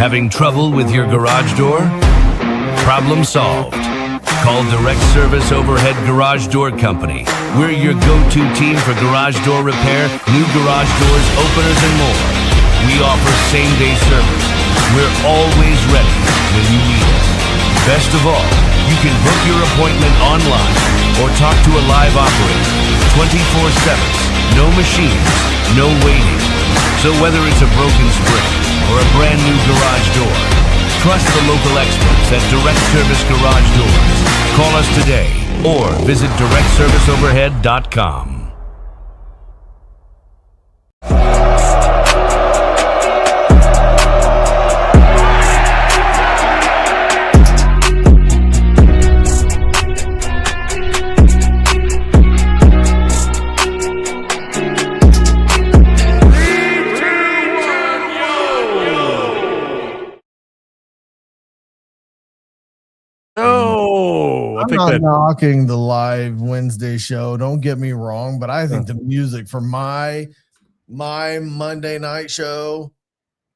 Having trouble with your garage door? Problem solved. Call Direct Service Overhead Garage Door Company. We're your go-to team for garage door repair, new garage doors, openers, and more. We offer same-day service. We're always ready when you need us. Best of all, you can book your appointment online or talk to a live operator 24/7. No machines, no waiting. So whether it's a broken spring or a brand new garage door, trust the local experts at Direct Service Garage Doors. Call us today or visit directserviceoverhead.com. I'm not knocking the live Wednesday show. Don't get me wrong, but I think the music for my Monday night show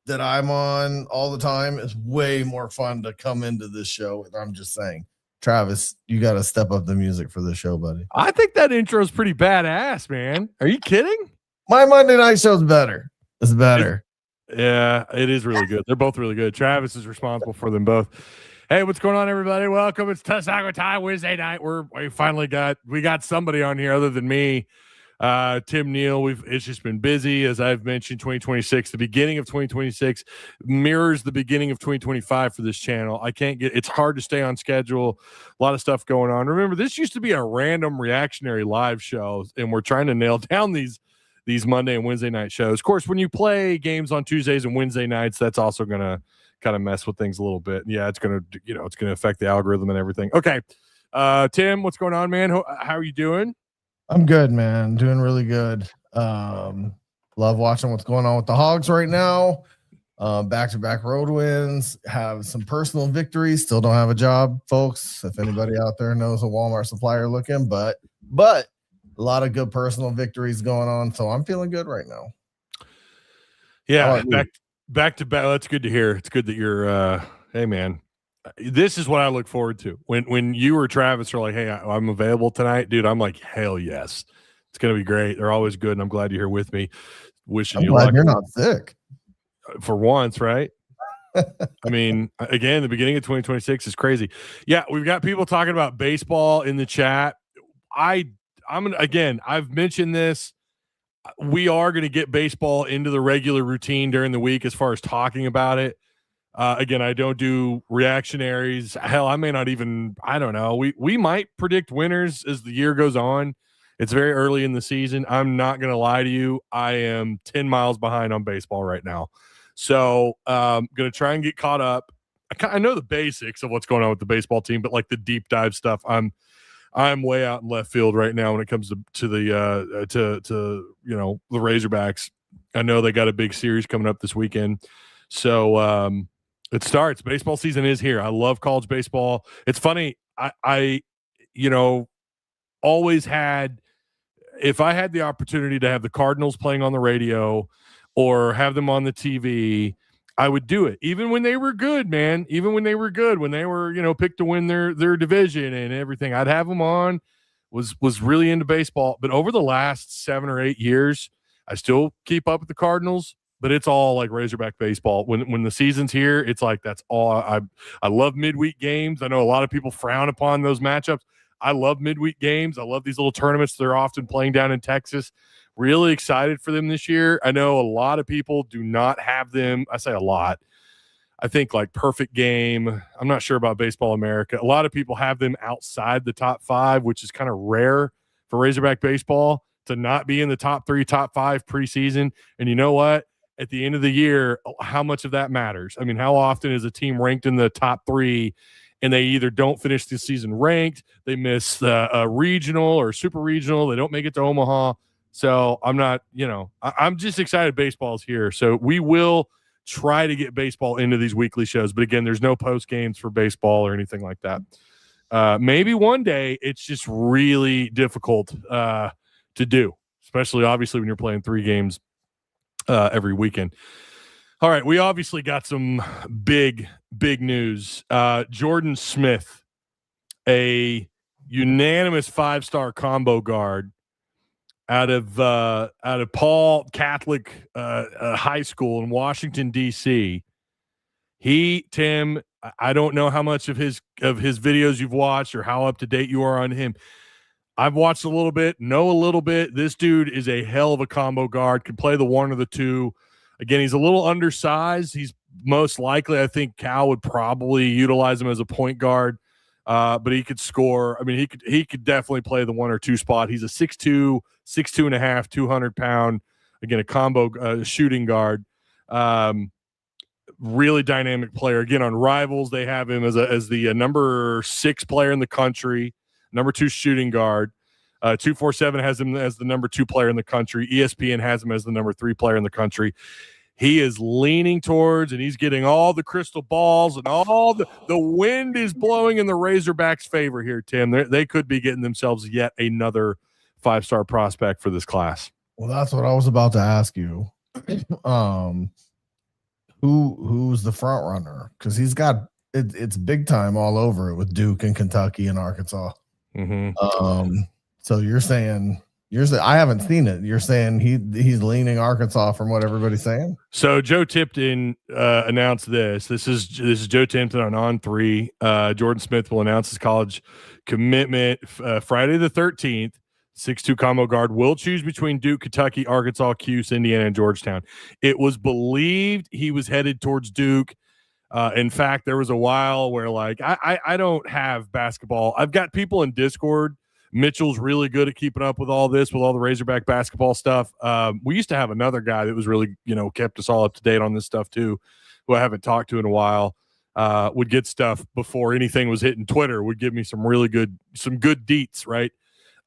that I'm on all the time is way more fun to come into this show. I'm just saying, Travis, you got to step up the music for this show, buddy. I think that intro is pretty badass, man. Are you kidding? My Monday night show's better. It's better. Yeah, it is really good. They're both really good. Travis is responsible for them both. Hey, what's going on, everybody? Welcome. It's Taco Time Wednesday night. We finally got somebody on here other than me. Tim Neal. It's just been busy, as I've mentioned. 2026, the beginning of 2026 mirrors the beginning of 2025 for this channel. It's hard to stay on schedule. A lot of stuff going on. Remember, this used to be a random reactionary live show, and we're trying to nail down these Monday and Wednesday night shows. Of course, when you play games on Tuesdays and Wednesday nights, that's also gonna kind of mess with things a little bit. Yeah, it's gonna affect the algorithm and everything. Okay, Tim, what's going on, man? How are you doing? I'm good, man. Doing really good. Love watching what's going on with the Hogs right now. Back-to-back road wins. Have some personal victories. Still don't have a job, folks. If anybody out there knows a Walmart supplier looking, but a lot of good personal victories going on. So I'm feeling good right now. Yeah, back to back. That's good to hear. It's good that you're hey man, this is what I look forward to. When you or Travis are like, hey, I'm available tonight, dude, I'm like, hell yes. It's gonna be great. They're always good, and I'm glad you're here with me. Wishing you luck. You're not sick. For once, right? I mean, again, the beginning of 2026 is crazy. Yeah, we've got people talking about baseball in the chat. I've mentioned this. We are going to get baseball into the regular routine during the week as far as talking about it. Again, I don't do reactionaries. Hell, I may not even, I don't know. We might predict winners as the year goes on. It's very early in the season. I'm not going to lie to you. I am 10 miles behind on baseball right now. So going to try and get caught up. I know the basics of what's going on with the baseball team, but like the deep dive stuff, I'm way out in left field right now when it comes to the the Razorbacks. I know they got a big series coming up this weekend. So it starts. Baseball season is here. I love college baseball. It's funny. I always had, if I had the opportunity to have the Cardinals playing on the radio or have them on the TV, I would do it. Even when they were good, man. Even when they were good, when they were, picked to win their division and everything, I'd have them on. Was really into baseball. But over the last 7 or 8 years, I still keep up with the Cardinals, but it's all like Razorback baseball. When the season's here, it's like that's all. I love midweek games. I know a lot of people frown upon those matchups. I love midweek games. I love these little tournaments they're often playing down in Texas. Really excited for them this year. I know a lot of people do not have them. I say a lot. I think like Perfect Game. I'm not sure about Baseball America. A lot of people have them outside the top 5, which is kind of rare for Razorback baseball to not be in the top 3, top 5 preseason. And you know what? At the end of the year, how much of that matters? I mean, how often is a team ranked in the top 3 and they either don't finish the season ranked, they miss a regional or super regional, they don't make it to Omaha. So I'm not, I'm just excited baseball's here. So we will try to get baseball into these weekly shows. But again, there's no post games for baseball or anything like that. Maybe one day. It's just really difficult to do, especially obviously when you're playing 3 games every weekend. All right, we obviously got some big news. Jordan Smith, a unanimous 5-star combo guard out of Paul Catholic High School in Washington D.C. Tim, I don't know how much of his videos you've watched or how up to date you are on him. I've watched a little bit, know a little bit. This dude is a hell of a combo guard, can play the one or the two. Again, he's a little undersized. He's most likely, I think Cal would probably utilize him as a point guard, but he could score. I mean, he could definitely play the 1 or 2 spot. He's a 6'2", 6'2.5", 200-pound, again, a combo shooting guard. Really dynamic player. Again, on Rivals, they have him as the number 6 player in the country, number 2 shooting guard. 247 has him as the number 2 player in the country. ESPN has him as the number 3 player in the country. He is leaning towards, and he's getting all the crystal balls, and all the wind is blowing in the Razorbacks' favor here, Tim. They could be getting themselves yet another 5-star prospect for this class. Well, that's what I was about to ask you. Who's the front runner? Because he's got it's big time all over it with Duke and Kentucky and Arkansas. Mm-hmm. So you're saying I haven't seen it. You're saying he's leaning Arkansas from what everybody's saying. So Joe Tipton announced this. This is Joe Tipton on On3. Jordan Smith will announce his college commitment Friday the 13th. 6'2" combo guard will choose between Duke, Kentucky, Arkansas, Cuse, Indiana, and Georgetown. It was believed he was headed towards Duke. In fact, there was a while where I don't have basketball. I've got people in Discord. Mitchell's really good at keeping up with all this, with all the Razorback basketball stuff. We used to have another guy that was really, kept us all up to date on this stuff too, who I haven't talked to in a while. Would get stuff before anything was hitting Twitter, would give me some good deets, right?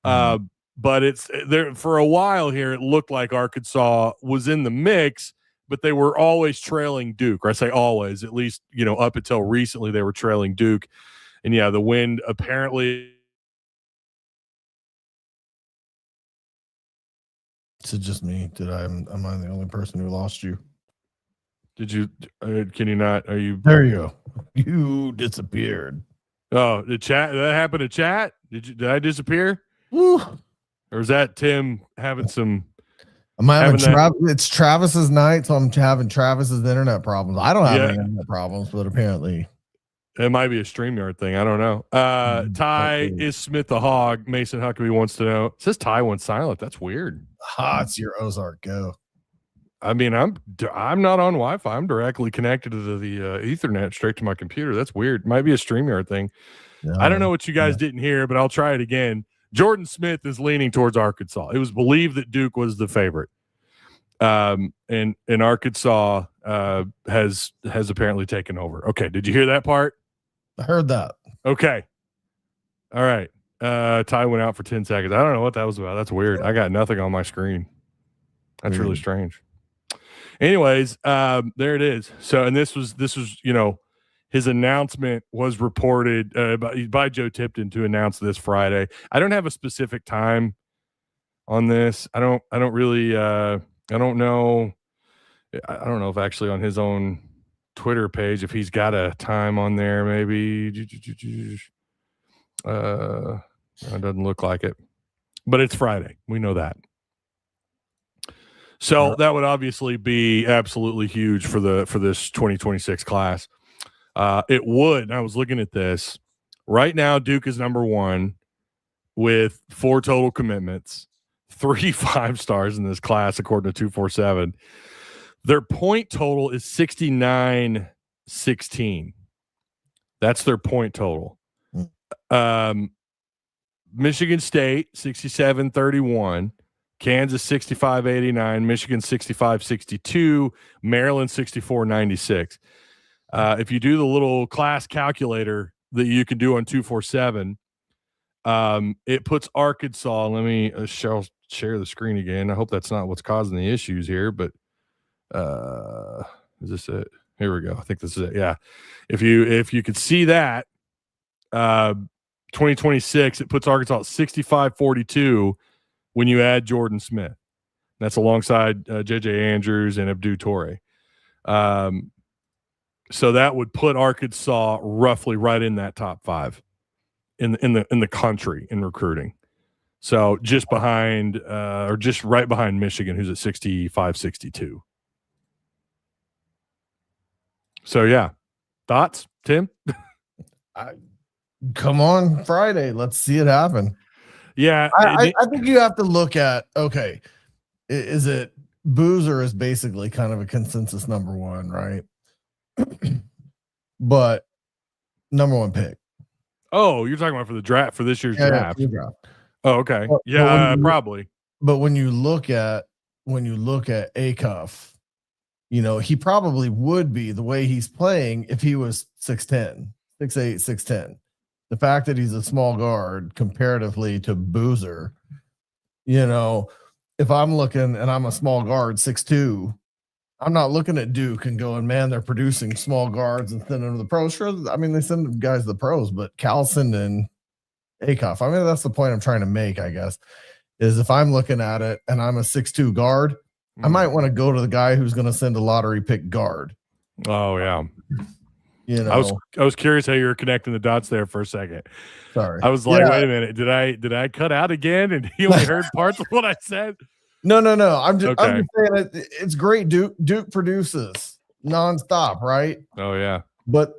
Mm-hmm. But it's there for a while here. It looked like Arkansas was in the mix, but they were always trailing Duke. Or I say always, at least, up until recently, they were trailing Duke. And yeah, the wind apparently. Is it just me? Am I the only person who lost you? Did you? Can you not? Are you? There you go. You disappeared. Oh, the chat. That happened to chat. Did I disappear? Woo. Or is that Tim having some? It's Travis's night, so I'm having Travis's internet problems. I don't have any internet problems, but apparently it might be a StreamYard thing. I don't know. Ty, is Smith a hog? Mason Huckabee wants to know. It says Ty went silent. That's weird. It's your Ozark Go. I mean, I'm not on Wi-Fi. I'm directly connected to the Ethernet straight to my computer. That's weird. Might be a StreamYard thing. Yeah, I don't know what you guys didn't hear, but I'll try it again. Jordan Smith is leaning towards Arkansas. It was believed that Duke was the favorite. And Arkansas has apparently taken over. Okay, did you hear that part? I heard that. Okay. All right. Ty went out for 10 seconds. I don't know what that was about. That's weird. I got nothing on my screen. That's really strange. Anyways, there it is. So, and this was, his announcement was reported by Joe Tipton to announce this Friday. I don't have a specific time on this. I don't really, I don't know if actually on his own Twitter page, if he's got a time on there, maybe. It doesn't look like it, but it's Friday. We know that. So that would obviously be absolutely huge for this 2026 class. It would. I was looking at this right now. Duke is number 1 with 4 total commitments, 3 5-stars in this class, according to 247. Their point total is 69-16. That's their point total. Michigan State 67-31, Kansas 65-89, Michigan 65-62, Maryland 64-96. If you do the little class calculator that you can do on 247, it puts Arkansas. Let me share the screen again. I hope that's not what's causing the issues here, but is this it? Here we go. I think this is it. Yeah. If you could see that, 2026, it puts Arkansas at 65-42 when you add Jordan Smith. That's alongside J.J. Andrews and Abdou Toure. So that would put Arkansas roughly right in that top 5 in the country in recruiting. So just behind or just right behind Michigan, who's at 65, 62. So yeah, thoughts, Tim? Come on Friday, let's see it happen. Yeah, I think you have to look at, okay, is it Boozer is basically kind of a consensus number 1, right? But number 1 pick. Oh, you're talking about for the draft, for this year's draft. Draft. Oh, okay. But, Yeah, probably. But when you look at Acuff, he probably would be the way he's playing if he was 6'10, 6'8, 6'10. The fact that he's a small guard comparatively to Boozer, if I'm looking and I'm a small guard, 6'2", I'm not looking at Duke and going, man, they're producing small guards and sending them to the pros. Sure, I mean, they send guys to the pros, but Carlson and Acuff, I mean, that's the point I'm trying to make, I guess, is if I'm looking at it and I'm a 6'2 guard, I might want to go to the guy who's going to send a lottery pick guard. Oh, yeah. I was curious how you were connecting the dots there for a second. Sorry. I was like, wait a minute, did I cut out again? And he only heard parts of what I said? No. I'm just saying it's great. Duke produces nonstop, right? Oh yeah. But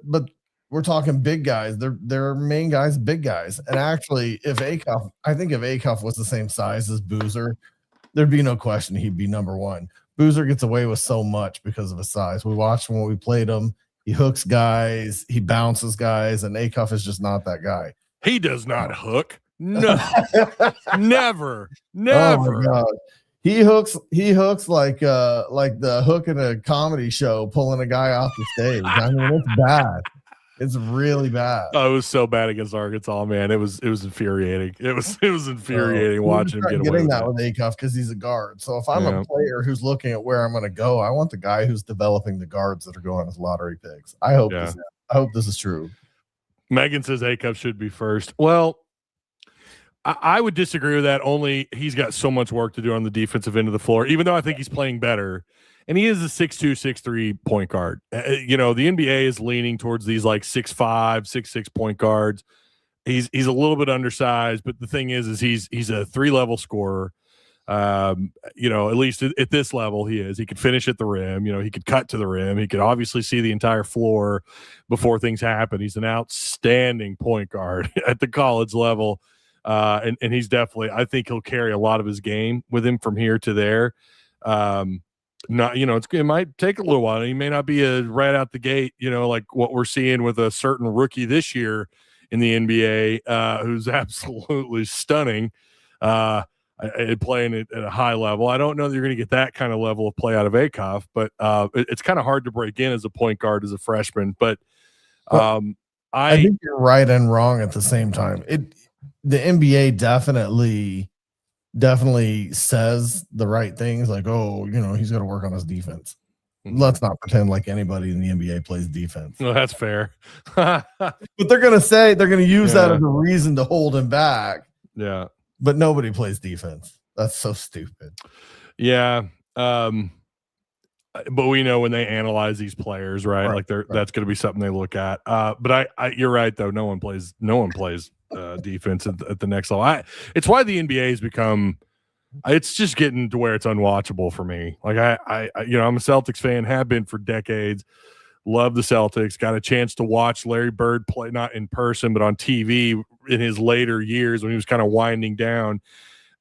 we're talking big guys. They're main guys, big guys. And actually, I think if Acuff was the same size as Boozer, there'd be no question he'd be number 1. Boozer gets away with so much because of his size. We watched him when we played him. He hooks guys, he bounces guys, and Acuff is just not that guy. He does not hook. No, never. Oh my God. He hooks like the hook in a comedy show, pulling a guy off the stage. I mean, it's bad. It's really bad. Oh, it was so bad against Arkansas, man. It was infuriating. It was infuriating watching him get away with that with Acuff because he's a guard. So if I'm a player who's looking at where I'm going to go, I want the guy who's developing the guards that are going as lottery picks. I hope this is true. Megan says Acuff should be first. Well, I would disagree with that. Only he's got so much work to do on the defensive end of the floor, even though I think he's playing better. And he is a 6'2", 6'3" point guard. The NBA is leaning towards these like 6'5", 6'6" point guards. He's a little bit undersized, but the thing is he's a 3-level scorer. At least at this level he is. He could finish at the rim. He could cut to the rim. He could obviously see the entire floor before things happen. He's an outstanding point guard at the college level. And he's definitely, I think he'll carry a lot of his game with him from here to there. It might take a little while. He may not be right out the gate, like what we're seeing with a certain rookie this year in the NBA, who's absolutely stunning, playing at a high level. I don't know that you're going to get that kind of level of play out of Acuff, but it's kind of hard to break in as a point guard as a freshman. But I think you're right and wrong at the same time. The NBA definitely says the right things, like, he's got to work on his defense. Let's not pretend like anybody in the NBA plays defense. Well, that's fair. But they're going to use that as a reason to hold him back. Yeah. But nobody plays defense. That's so stupid. Yeah. But we know when they analyze these players, right? Like that's going to be something they look at. But you're right though. No one plays defense at the next level. It's why the NBA has become. It's just getting to where it's unwatchable for me. Like I'm a Celtics fan, have been for decades. Love the Celtics. Got a chance to watch Larry Bird play, not in person, but on TV in his later years when he was kind of winding down,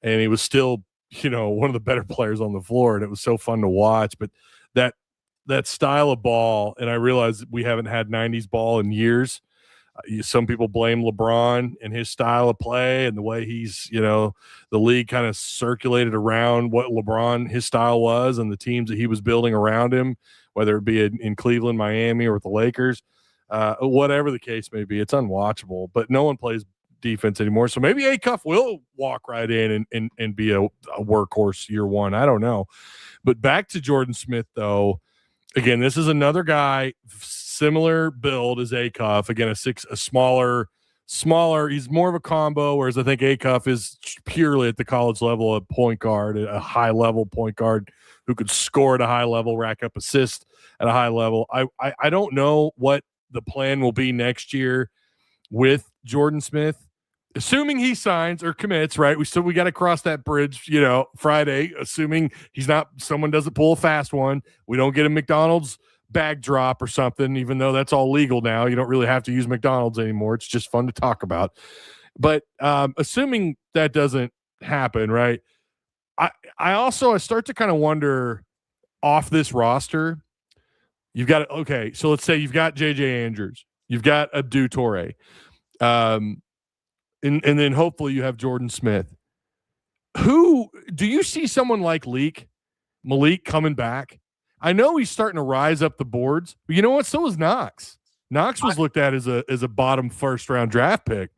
and he was still, one of the better players on the floor, and it was so fun to watch. But that style of ball, and I realize we haven't had 90s ball in years. Some people blame LeBron and his style of play and the way he's, the league kind of circulated around what his style was and the teams that he was building around him, whether it be in Cleveland, Miami, or with the Lakers, whatever the case may be. It's unwatchable, but no one plays defense anymore. So maybe Acuff will walk right in and be a workhorse year one. I don't know. But back to Jordan Smith, though. Again, this is another guy, similar build as Acuff. Again, a smaller. He's more of a combo, whereas I think Acuff is purely at the college level a point guard, a high-level point guard who could score at a high level, rack up assists at a high level. I don't know what the plan will be next year with Jordan Smith, assuming he signs or commits, right? We got to cross that bridge, Friday, assuming someone doesn't pull a fast one. We don't get a McDonald's bag drop or something, even though that's all legal now. You don't really have to use McDonald's anymore. It's just fun to talk about. But assuming that doesn't happen, right? I start to kind of wonder off this roster. You've got so let's say you've got JJ Andrews, you've got Abdou Toure, and then hopefully you have Jordan Smith. Who do you see someone like Malik coming back? I know he's starting to rise up the boards, but you know what? So was Knox. Knox was looked at as a bottom first round draft pick,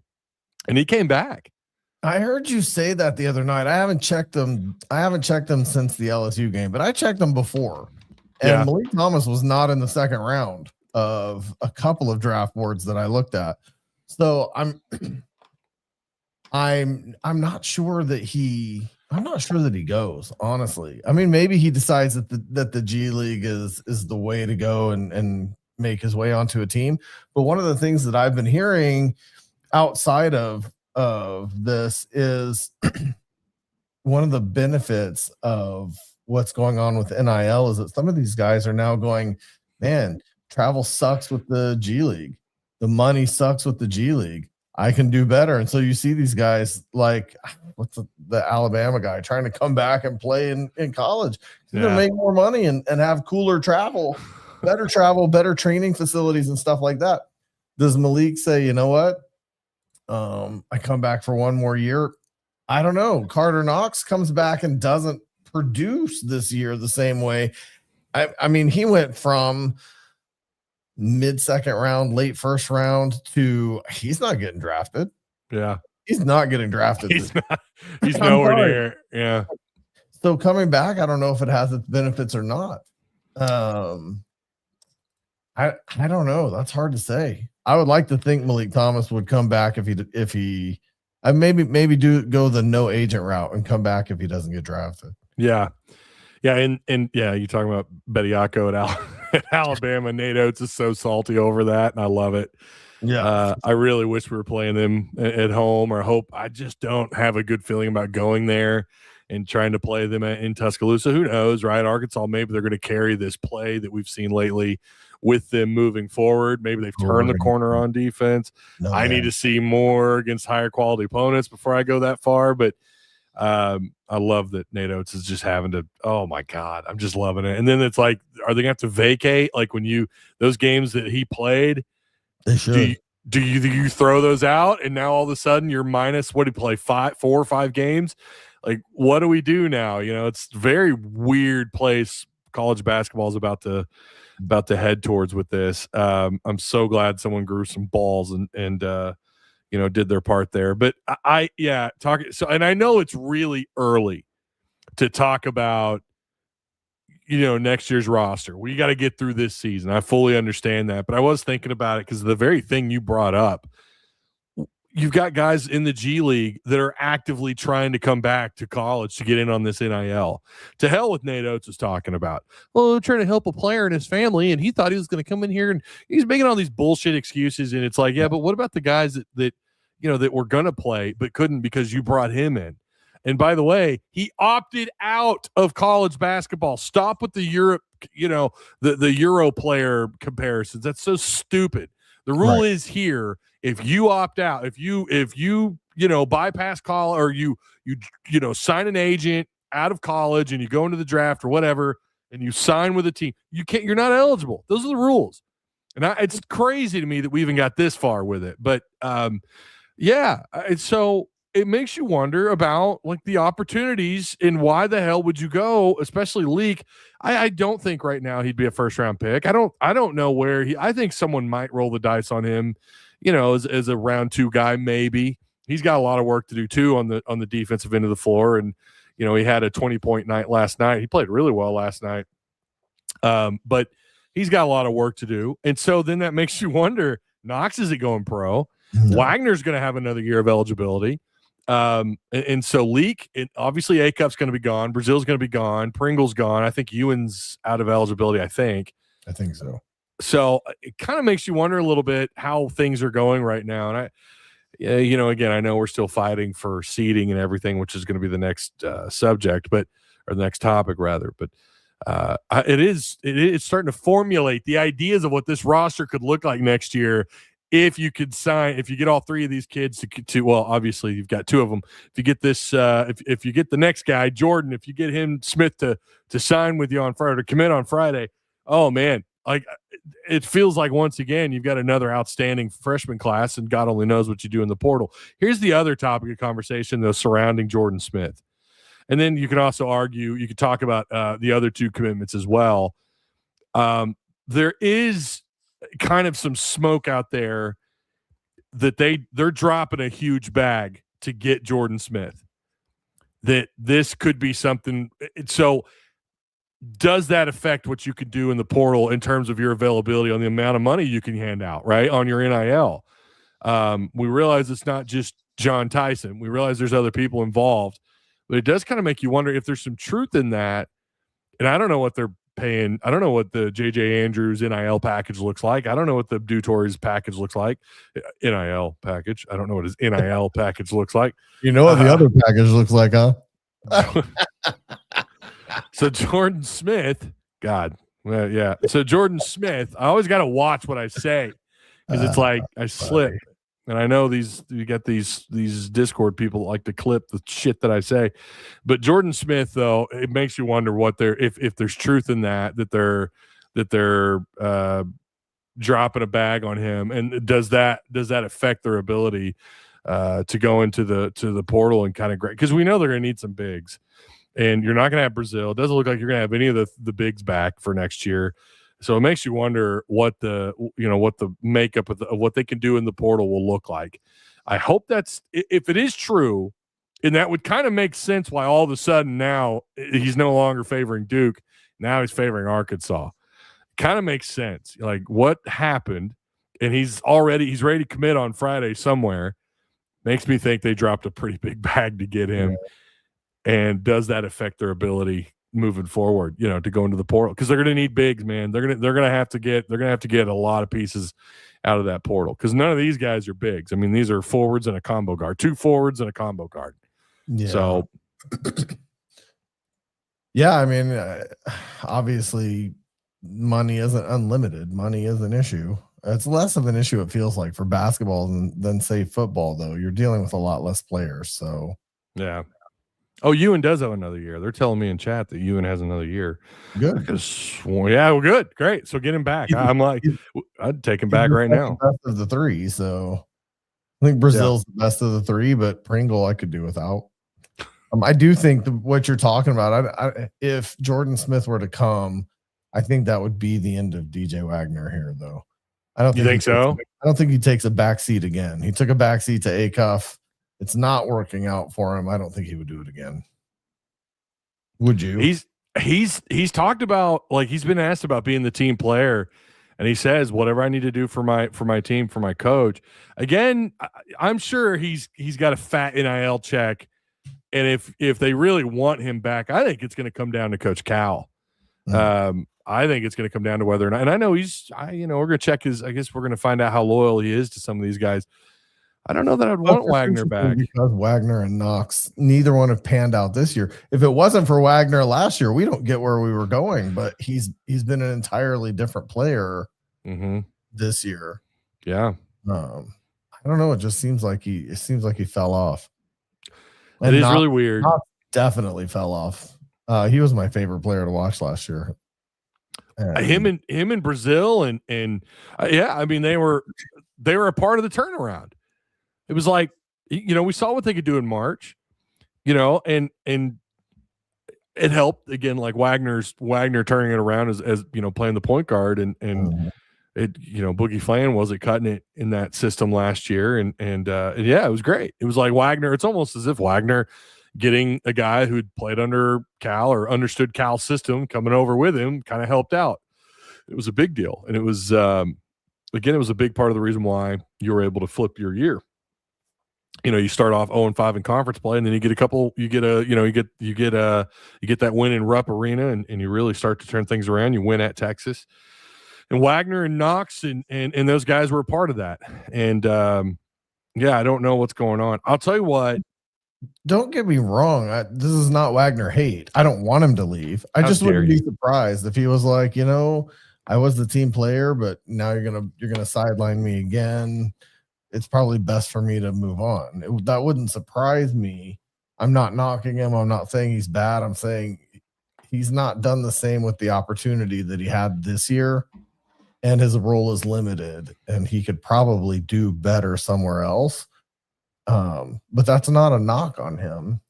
and he came back. I heard you say that the other night. I haven't checked them since the LSU game, but I checked them before. And Malik Thomas was not in the second round of a couple of draft boards that I looked at. So I'm not sure that he goes, honestly. I mean, maybe he decides that the G League is the way to go and make his way onto a team. But one of the things that I've been hearing outside of this is one of the benefits of what's going on with NIL is that some of these guys are now going, man, travel sucks with the G League. The money sucks with the G League. I can do better. And so you see these guys like what's the Alabama guy trying to come back and play in college. He's going to make more money and have cooler travel, better training facilities and stuff like that. Does Malik say, you know what? I come back for one more year. I don't know. Carter Knox comes back and doesn't produce this year the same way. I mean, he went from mid-second round, late first round to he's not getting drafted. Yeah. He's not getting drafted. He's nowhere near. Yeah. So coming back, I don't know if it has its benefits or not. I don't know. That's hard to say. I would like to think Malik Thomas would come back if he maybe go the no agent route and come back if he doesn't get drafted. Yeah. Yeah. And you're talking about Bediako at Alabama. Nate Oates is so salty over that, and I love it. Yeah. I really wish we were playing them at home, or hope. I just don't have a good feeling about going there and trying to play them in Tuscaloosa. Who knows, right? Arkansas, maybe they're going to carry this play that we've seen lately with them moving forward. Maybe they've turned the corner on defense. I need to see more against higher quality opponents before I go that far. But I love that Nate Oates is just having to, oh my God, I'm just loving it. And then it's like, are they going to have to vacate? Like when those games that he played, they should. Do you throw those out and now all of a sudden you're minus, what did he play, 4 or 5 games? Like, what do we do now? It's a very weird place college basketball is about to head towards with this. I'm so glad someone grew some balls and did their part there. But and I know it's really early to talk about next year's roster. We got to get through this season. I fully understand that, but I was thinking about it because the very thing you brought up, you've got guys in the G League that are actively trying to come back to college to get in on this NIL. To hell with Nate Oates was talking about. Well, we're trying to help a player and his family, and he thought he was going to come in here, and he's making all these bullshit excuses. And it's like, yeah, but what about the guys that were going to play but couldn't because you brought him in? And by the way, he opted out of college basketball. Stop with the Europe, the Euro player comparisons. That's so stupid. The rule is here. If you opt out, if you bypass college, or you sign an agent out of college and you go into the draft or whatever, and you sign with a team, you're not eligible. Those are the rules. And it's crazy to me that we even got this far with it. But so it makes you wonder about like the opportunities and why the hell would you go, especially Leak. I don't think right now he'd be a first round pick. I don't know where I think someone might roll the dice on him, as a round 2 guy. Maybe he's got a lot of work to do too on the defensive end of the floor. And, he had a 20-point night last night. He played really well last night. But he's got a lot of work to do. And so then that makes you wonder, Knox isn't going pro. No. Wagner's going to have another year of eligibility. And so Leak, obviously Acuff's going to be gone. Brazil's going to be gone. Pringle's gone. I think Ewan's out of eligibility. I think so. So it kind of makes you wonder a little bit how things are going right now. And again, I know we're still fighting for seeding and everything, which is going to be the next subject, or the next topic rather. But it's starting to formulate the ideas of what this roster could look like next year. If you get all three of these kids to well, obviously you've got two of them. If you get this, if you get the next guy, Jordan, if you get him Smith to sign with you on Friday, to commit on Friday, oh man, like it feels like once again you've got another outstanding freshman class, and God only knows what you do in the portal. Here's the other topic of conversation though surrounding Jordan Smith, and then you can also argue, you could talk about the other two commitments as well. There is kind of some smoke out there that they're dropping a huge bag to get Jordan Smith, that this could be something. So does that affect what you could do in the portal in terms of your availability on the amount of money you can hand out, right, on your NIL? We realize it's not just John Tyson. We realize there's other people involved, but it does kind of make you wonder if there's some truth in that. And I don't know what they're paying. I don't know what the JJ Andrews NIL package looks like. I don't know what the Dutori's package looks like. NIL package. I don't know what his NIL package looks like. You know what the other package looks like, huh? So Jordan Smith, God, well, yeah. So Jordan Smith, I always got to watch what I say because it's like I slip, and I know you get these Discord people that like to clip the shit that I say. But Jordan Smith, though, it makes you wonder what if there's truth in that they're dropping a bag on him, and does that affect their ability to go into the portal and kind of because we know they're going to need some bigs. And you're not going to have Brazil. It doesn't look like you're going to have any of the bigs back for next year. So it makes you wonder what the makeup of what they can do in the portal will look like. I hope if it is true, and that would kind of make sense why all of a sudden now he's no longer favoring Duke. Now he's favoring Arkansas. Kind of makes sense. Like what happened, and he's ready to commit on Friday somewhere. Makes me think they dropped a pretty big bag to get him. Yeah. And does that affect their ability moving forward, to go into the portal? Because they're going to need bigs, man. They're going to have to get a lot of pieces out of that portal because none of these guys are bigs. I mean, these are forwards and a combo guard, 2 forwards and a combo guard. Yeah. So, yeah, I mean, obviously, money isn't unlimited. Money is an issue. It's less of an issue, it feels like, for basketball than say football. Though you're dealing with a lot less players. So, yeah. Oh, Ewan does have another year. They're telling me in chat that Ewan has another year. Good. Yeah, well, good. Great. So get him back. I'm like, I'd take him back right now. Best of the 3. So I think Brazil's the best of the 3, but Pringle I could do without. I do think what you're talking about, if Jordan Smith were to come, I think that would be the end of DJ Wagner here, though. I don't think so. I don't think he takes a backseat again. He took a backseat to Acuff. It's not working out for him. I don't think he would do it again. Would you? He's talked about, like, he's been asked about being the team player, and he says whatever I need to do for my team, for my coach. Again, I'm sure he's got a fat NIL check, and if they really want him back, I think it's going to come down to Coach Cal. I think it's going to come down to whether or not, and I know we're going to check his. I guess we're going to find out how loyal he is to some of these guys. I don't know that I'd want Wagner back because Wagner and Knox, neither one have panned out this year. If it wasn't for Wagner last year, we don't get where we were going. But he's been an entirely different player this year. Yeah, I don't know. It just seems like he fell off. And it is really weird. Knox definitely fell off. He was my favorite player to watch last year. Him in Brazil and yeah, I mean they were a part of the turnaround. It was like, we saw what they could do in March, and it helped again, like Wagner turning it around as playing the point guard and it, Boogie Flan wasn't cutting it in that system last year. And yeah, it was great. It was like Wagner. It's almost as if Wagner getting a guy who'd played under Cal or understood Cal's system coming over with him kind of helped out. It was a big deal. And it was, again, it was a big part of the reason why you were able to flip your year. you start off 0-5 in conference play, and then you get that win in Rupp Arena, and you really start to turn things around. You win at Texas, and Wagner and Knox and those guys were a part of that. And I don't know what's going on. I'll tell you what. Don't get me wrong. This is not Wagner hate. I don't want him to leave. I just wouldn't be surprised if he was like, I was the team player, but now you're gonna sideline me again. It's probably best for me to move on. That wouldn't surprise me. I'm not knocking him. I'm not saying he's bad. I'm saying he's not done the same with the opportunity that he had this year, and his role is limited, and he could probably do better somewhere else. But that's not a knock on him.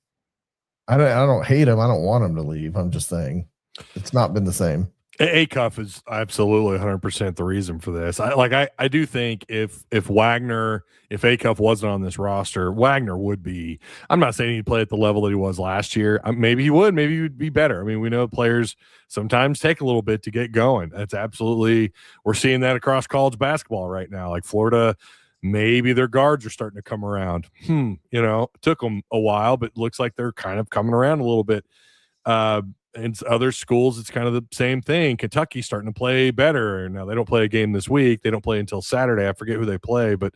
I don't hate him. I don't want him to leave. I'm just saying it's not been the same. Acuff is absolutely 100% the reason for this. I do think if Acuff wasn't on this roster, Wagner would be. I'm not saying he'd play at the level that he was last year. Maybe he would. Maybe he would be better. I mean, we know players sometimes take a little bit to get going. That's absolutely. We're seeing that across college basketball right now. Like Florida, maybe their guards are starting to come around. It took them a while, but looks like they're kind of coming around a little bit. In other schools, it's kind of the same thing. Kentucky's starting to play better. Now, they don't play a game this week. They don't play until Saturday. I forget who they play. But,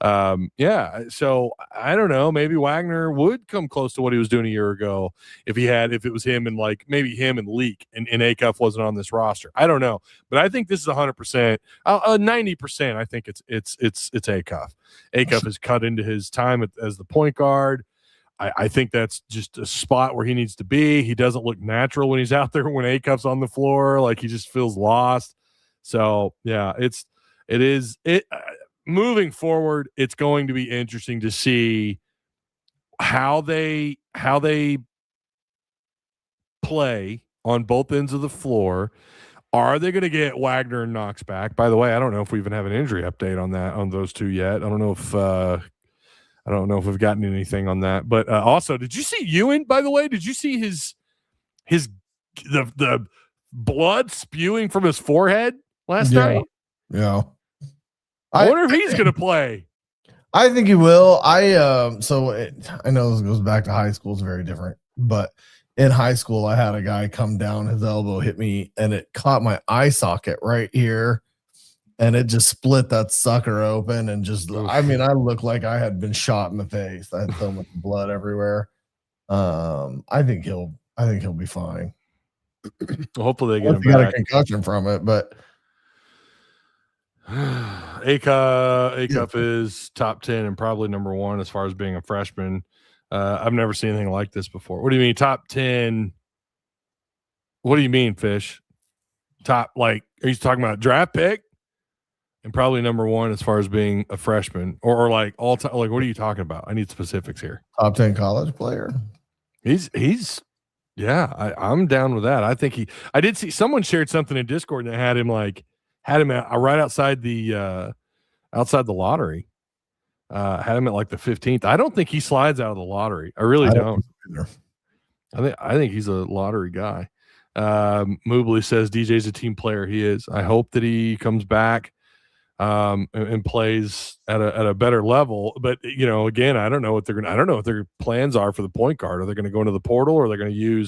so I don't know. Maybe Wagner would come close to what he was doing a year ago if it was him and maybe him and Leak and Acuff wasn't on this roster. I don't know. But I think this is 100%. 90%, I think it's Acuff. Acuff has cut into his time as the point guard. I think that's just a spot where he needs to be. He doesn't look natural when he's out there when Acuff's on the floor. Like, he just feels lost. So, yeah, moving forward, it's going to be interesting to see how they play on both ends of the floor. Are they going to get Wagner and Knox back? By the way, I don't know if we even have an injury update on those two yet. I don't know if we've gotten anything on that. But also, did you see Ewan, by the way? Did you see the blood spewing from his forehead last night? Yeah. I wonder if he's going to play. I think he will. I know this goes back to high school. It's very different. But in high school, I had a guy come down, his elbow hit me, and it caught my eye socket right here. And it just split that sucker open, and I looked like I had been shot in the face. I had so much blood everywhere. I think he'll be fine. Hopefully they get him back. He got a concussion from it, but Acuff is top 10 and probably number 1 as far as being a freshman. I've never seen anything like this before. What do you mean top 10? What do you mean, Fish? Top, are you talking about draft pick? And probably number 1 as far as being a freshman, or all time. What are you talking about? I need specifics here. Top 10 college player. I'm down with that. I think I did see someone shared something in Discord that had him right outside the lottery. Had him at the 15th. I don't think he slides out of the lottery. I really don't. I think he's a lottery guy. Mobley says DJ's a team player. He is. I hope that he comes back and plays at a better level. But again, I don't know what their plans are for the point guard. Are they going to go into the portal, or are they going to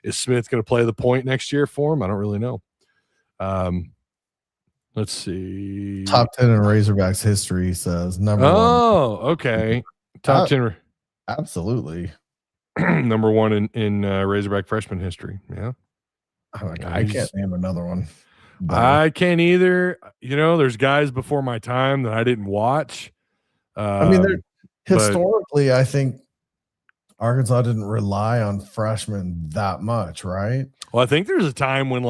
is Smith going to play the point next year for him? I don't really know. Let's see. Top 10 in Razorbacks history says number 1. Oh, okay. Top 10. Absolutely. Number 1 in Razorback freshman history. Yeah. I can't name another one. I can't either. There's guys before my time that I didn't watch. Historically, I think Arkansas didn't rely on freshmen that much, right? Well, I think there's a time when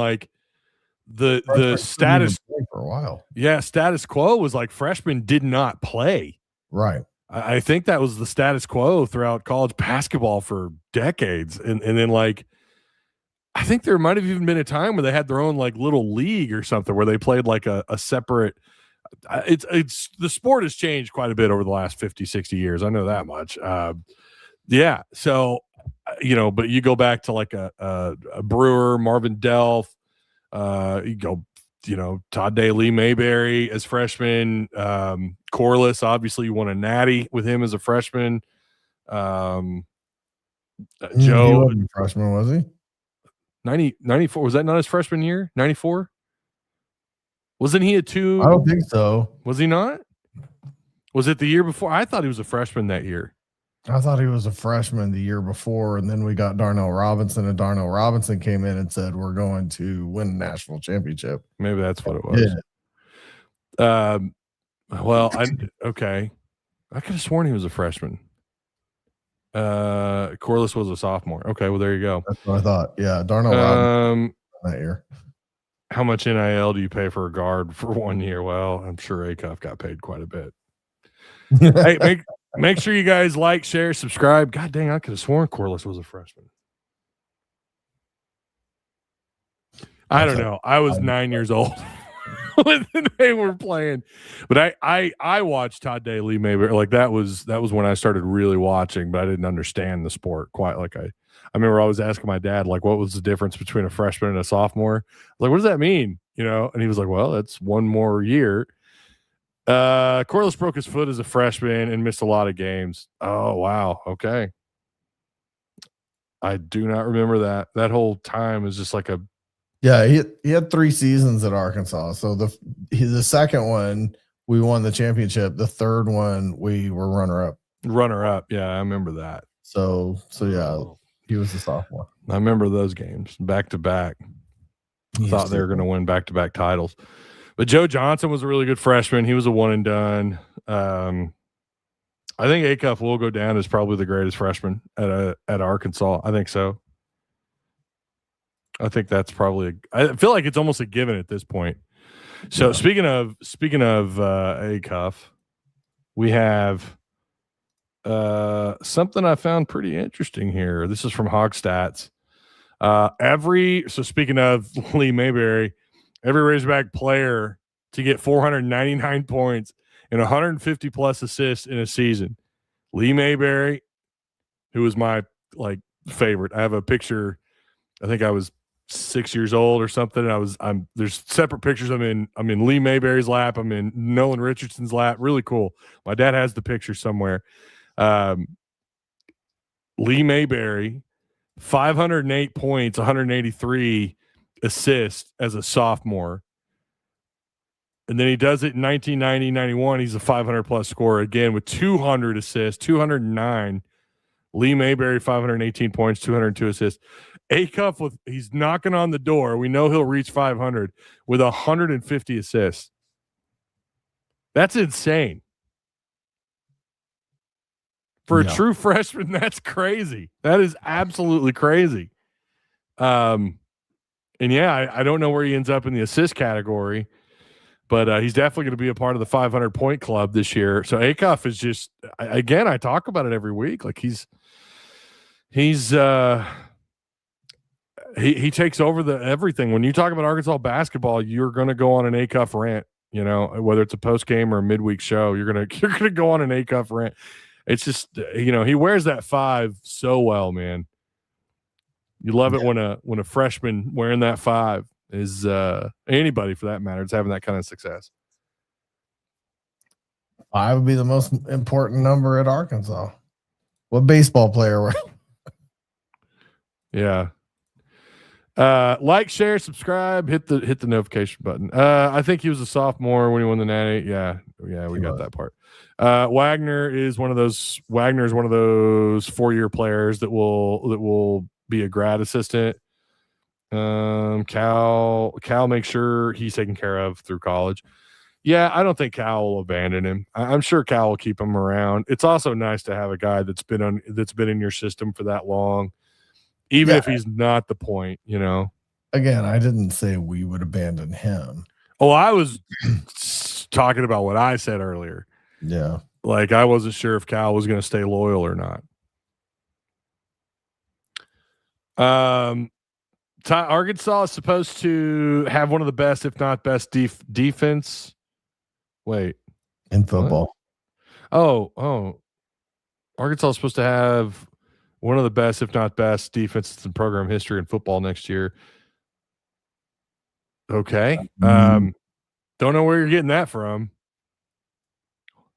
the status for a while. Yeah, status quo was freshmen did not play. Right. I think that was the status quo throughout college basketball for decades, and then I think there might have even been a time where they had their own little league or something where they played a separate. It's the sport has changed quite a bit over the last 50, 60 years. I know that much. Yeah. So, but you go back to a Brewer, Marvin Delph. You go Todd Day, Lee Mayberry as freshmen. Corliss, obviously, you won a natty with him as a freshman. He Joe, wasn't a freshman, was he? 94. Was that not his freshman year? 94? Wasn't he a two? I don't think so. Was he not? Was it the year before? I thought he was a freshman that year. I thought he was a freshman the year before, and then we got Darnell Robinson, and Darnell Robinson came in and said, we're going to win a national championship. Maybe that's what it was. Yeah. Well, okay. I could have sworn he was a freshman. Corliss was a sophomore. Okay, well, there you go. That's what I thought. Yeah, Darnell Robinson that year. How much NIL do you pay for a guard for 1 year? Well, I'm sure Acuff got paid quite a bit. Hey, make sure you guys like, share, subscribe. God dang, I could have sworn Corliss was a freshman. I don't know. I was 9 years old when they were playing, but I watched Todd Day, Lee Mayberry. Like that was when I started really watching, but I didn't understand the sport quite like I remember always asking my dad, like, what was the difference between a freshman and a sophomore? Like, what does that mean? And he was like, well, it's one more year. Corliss broke his foot as a freshman and missed a lot of games. Oh, wow. Okay. I do not remember that. That whole time was just like he had 3 seasons at Arkansas. So the second one, we won the championship. The third one, we were runner-up. Yeah, I remember that. So yeah, he was a sophomore. I remember those games back-to-back. Thought they were going to win back-to-back titles. But Joe Johnson was a really good freshman. He was a one and done. I think Acuff will go down as probably the greatest freshman at Arkansas. I think so. I think that's probably I feel like it's almost a given at this point. So speaking of Acuff, we have something I found pretty interesting here. This is from Hogs Stats. So speaking of Lee Mayberry, every Razorback player to get 499 points and 150 plus assists in a season. Lee Mayberry, who was my favorite. I have a picture. I think I was 6 years old or something. There's separate pictures. I'm in Lee Mayberry's lap. I'm in Nolan Richardson's lap. Really cool. My dad has the picture somewhere. Lee Mayberry, 508 points, 183 assists as a sophomore. And then he does it in 1990-91. He's a 500-plus scorer again with 200 assists, 209. Lee Mayberry, 518 points, 202 assists. Acuff, he's knocking on the door. We know he'll reach 500 with 150 assists. That's insane. For a true freshman, that's crazy. That is absolutely crazy. And yeah, I don't know where he ends up in the assist category, but he's definitely going to be a part of the 500-point club this year. So Acuff is just, again, I talk about it every week. Like he takes over everything. When you talk about Arkansas basketball, you're going to go on an Acuff rant. Whether it's a post game or a midweek show, you're gonna go on an Acuff rant. It's just he wears that 5 so well, man. You love it when a freshman wearing that 5 is anybody for that matter is having that kind of success. 5 would be the most important number at Arkansas. What baseball player were? Yeah. Like, share, subscribe, hit the notification button. I think he was a sophomore when he won the Natty. Yeah, we got that part. Wagner is one of those 4-year players that will be a grad assistant. Cal makes sure he's taken care of through college. Yeah, I don't think Cal will abandon him. I'm sure Cal will keep him around. It's also nice to have a guy that's been in your system for that long. Even if he's not the point, Again, I didn't say we would abandon him. Oh, I was talking about what I said earlier. Yeah. Like, I wasn't sure if Cal was going to stay loyal or not. Arkansas is supposed to have one of the best, if not best, defense. Wait. In football. What? Oh. Arkansas is supposed to have one of the best, if not best, defenses in program history in football next year. Okay. Don't know where you're getting that from.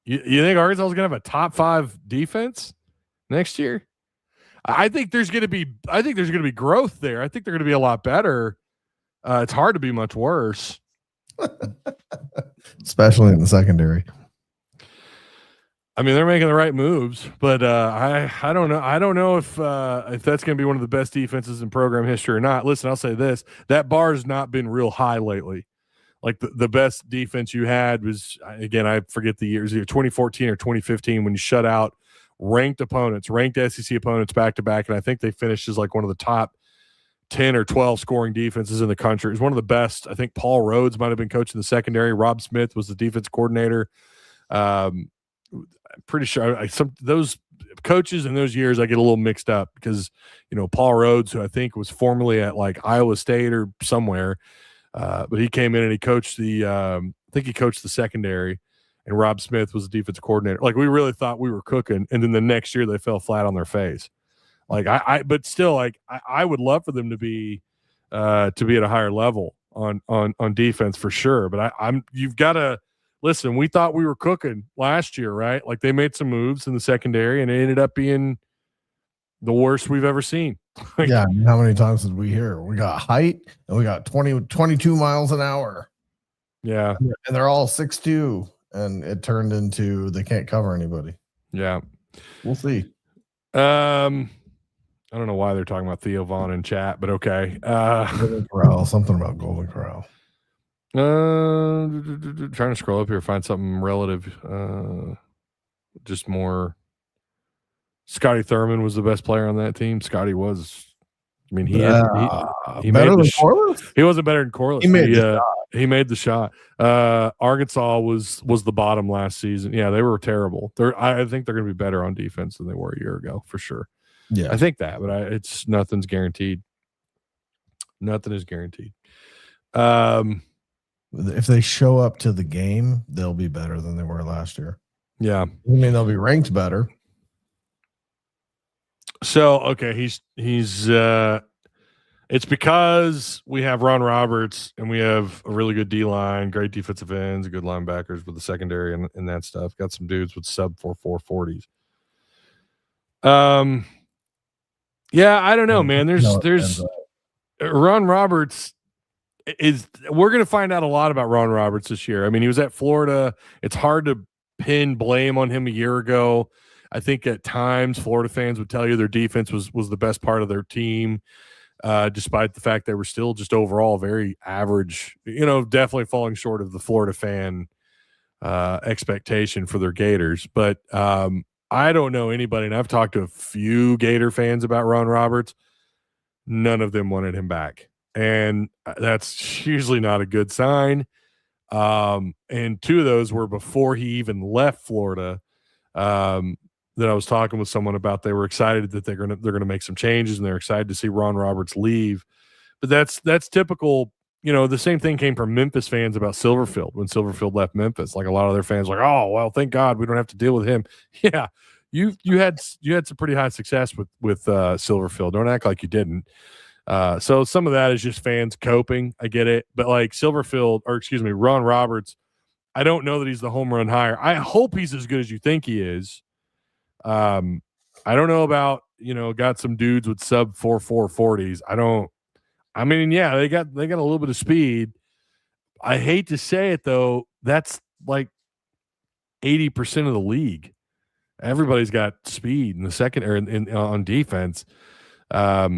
You think Arkansas is going to have a top 5 defense next year? I think there's going to be growth there. I think they're going to be a lot better. It's hard to be much worse, especially in the secondary. I mean, they're making the right moves, but I don't know. I don't know if that's going to be one of the best defenses in program history or not. Listen, I'll say this: that bar has not been real high lately. Like the best defense you had was, again, I forget the years, either 2014 or 2015, when you shut out ranked SEC opponents back to back, and I think they finished as like one of the top 10 or 12 scoring defenses in the country. It was one of the best. I think Paul Rhodes might have been coaching the secondary. Rob Smith was the defense coordinator. I'm pretty sure those coaches in those years I get a little mixed up because, Paul Rhodes, who I think was formerly at like Iowa State or somewhere, but he came in and he coached I think he coached the secondary, and Rob Smith was the defense coordinator. Like, we really thought we were cooking, and then the next year they fell flat on their face. Like, but still, like, I would love for them to be at a higher level on defense for sure. But you've got to listen. We thought we were cooking last year, right? Like, they made some moves in the secondary, and it ended up being the worst we've ever seen. Yeah, how many times did we hear we got height and we got 22 miles an hour? Yeah, and they're all 6'2", and it turned into they can't cover anybody. Yeah, we'll see. I don't know why they're talking about Theo Vaughn in chat, but okay. Golden Corral, something about Golden Corral. Trying to scroll up here, find something relative. Just more. Scotty Thurman was the best player on that team. Scotty was. I mean, he better than Corliss? He wasn't better than Corliss. He made the shot. Arkansas was the bottom last season. Yeah, they were terrible. I think they're going to be better on defense than they were a year ago for sure. Yeah, I think that, but it's nothing's guaranteed. Nothing is guaranteed. If they show up to the game, they'll be better than they were last year. Yeah, I mean, they'll be ranked better. So, okay, he's it's because we have Ron Roberts and we have a really good D-line, great defensive ends, good linebackers with the secondary and that stuff. Got some dudes with sub 4.40s. Yeah, I don't know, man. There's Ron Roberts we're going to find out a lot about Ron Roberts this year. I mean, he was at Florida. It's hard to pin blame on him a year ago. I think at times Florida fans would tell you their defense was the best part of their team, despite the fact they were still just overall very average, definitely falling short of the Florida fan expectation for their Gators. But I don't know anybody, and I've talked to a few Gator fans about Ron Roberts. None of them wanted him back. And that's usually not a good sign. And two of those were before he even left Florida. That I was talking with someone about. They were excited that they're gonna make some changes, and they're excited to see Ron Roberts leave. But that's typical. The same thing came from Memphis fans about Silverfield when Silverfield left Memphis. Like, a lot of their fans were like, oh well, thank God we don't have to deal with him. Yeah, you had some pretty high success with Silverfield. Don't act like you didn't. So some of that is just fans coping. I get it, but like Ron Roberts, I don't know that he's the home run hire. I hope he's as good as you think he is. I don't know about, got some dudes with sub 4.40s. Yeah, they got a little bit of speed. I hate to say it though. That's like 80% of the league. Everybody's got speed in the second or on defense. I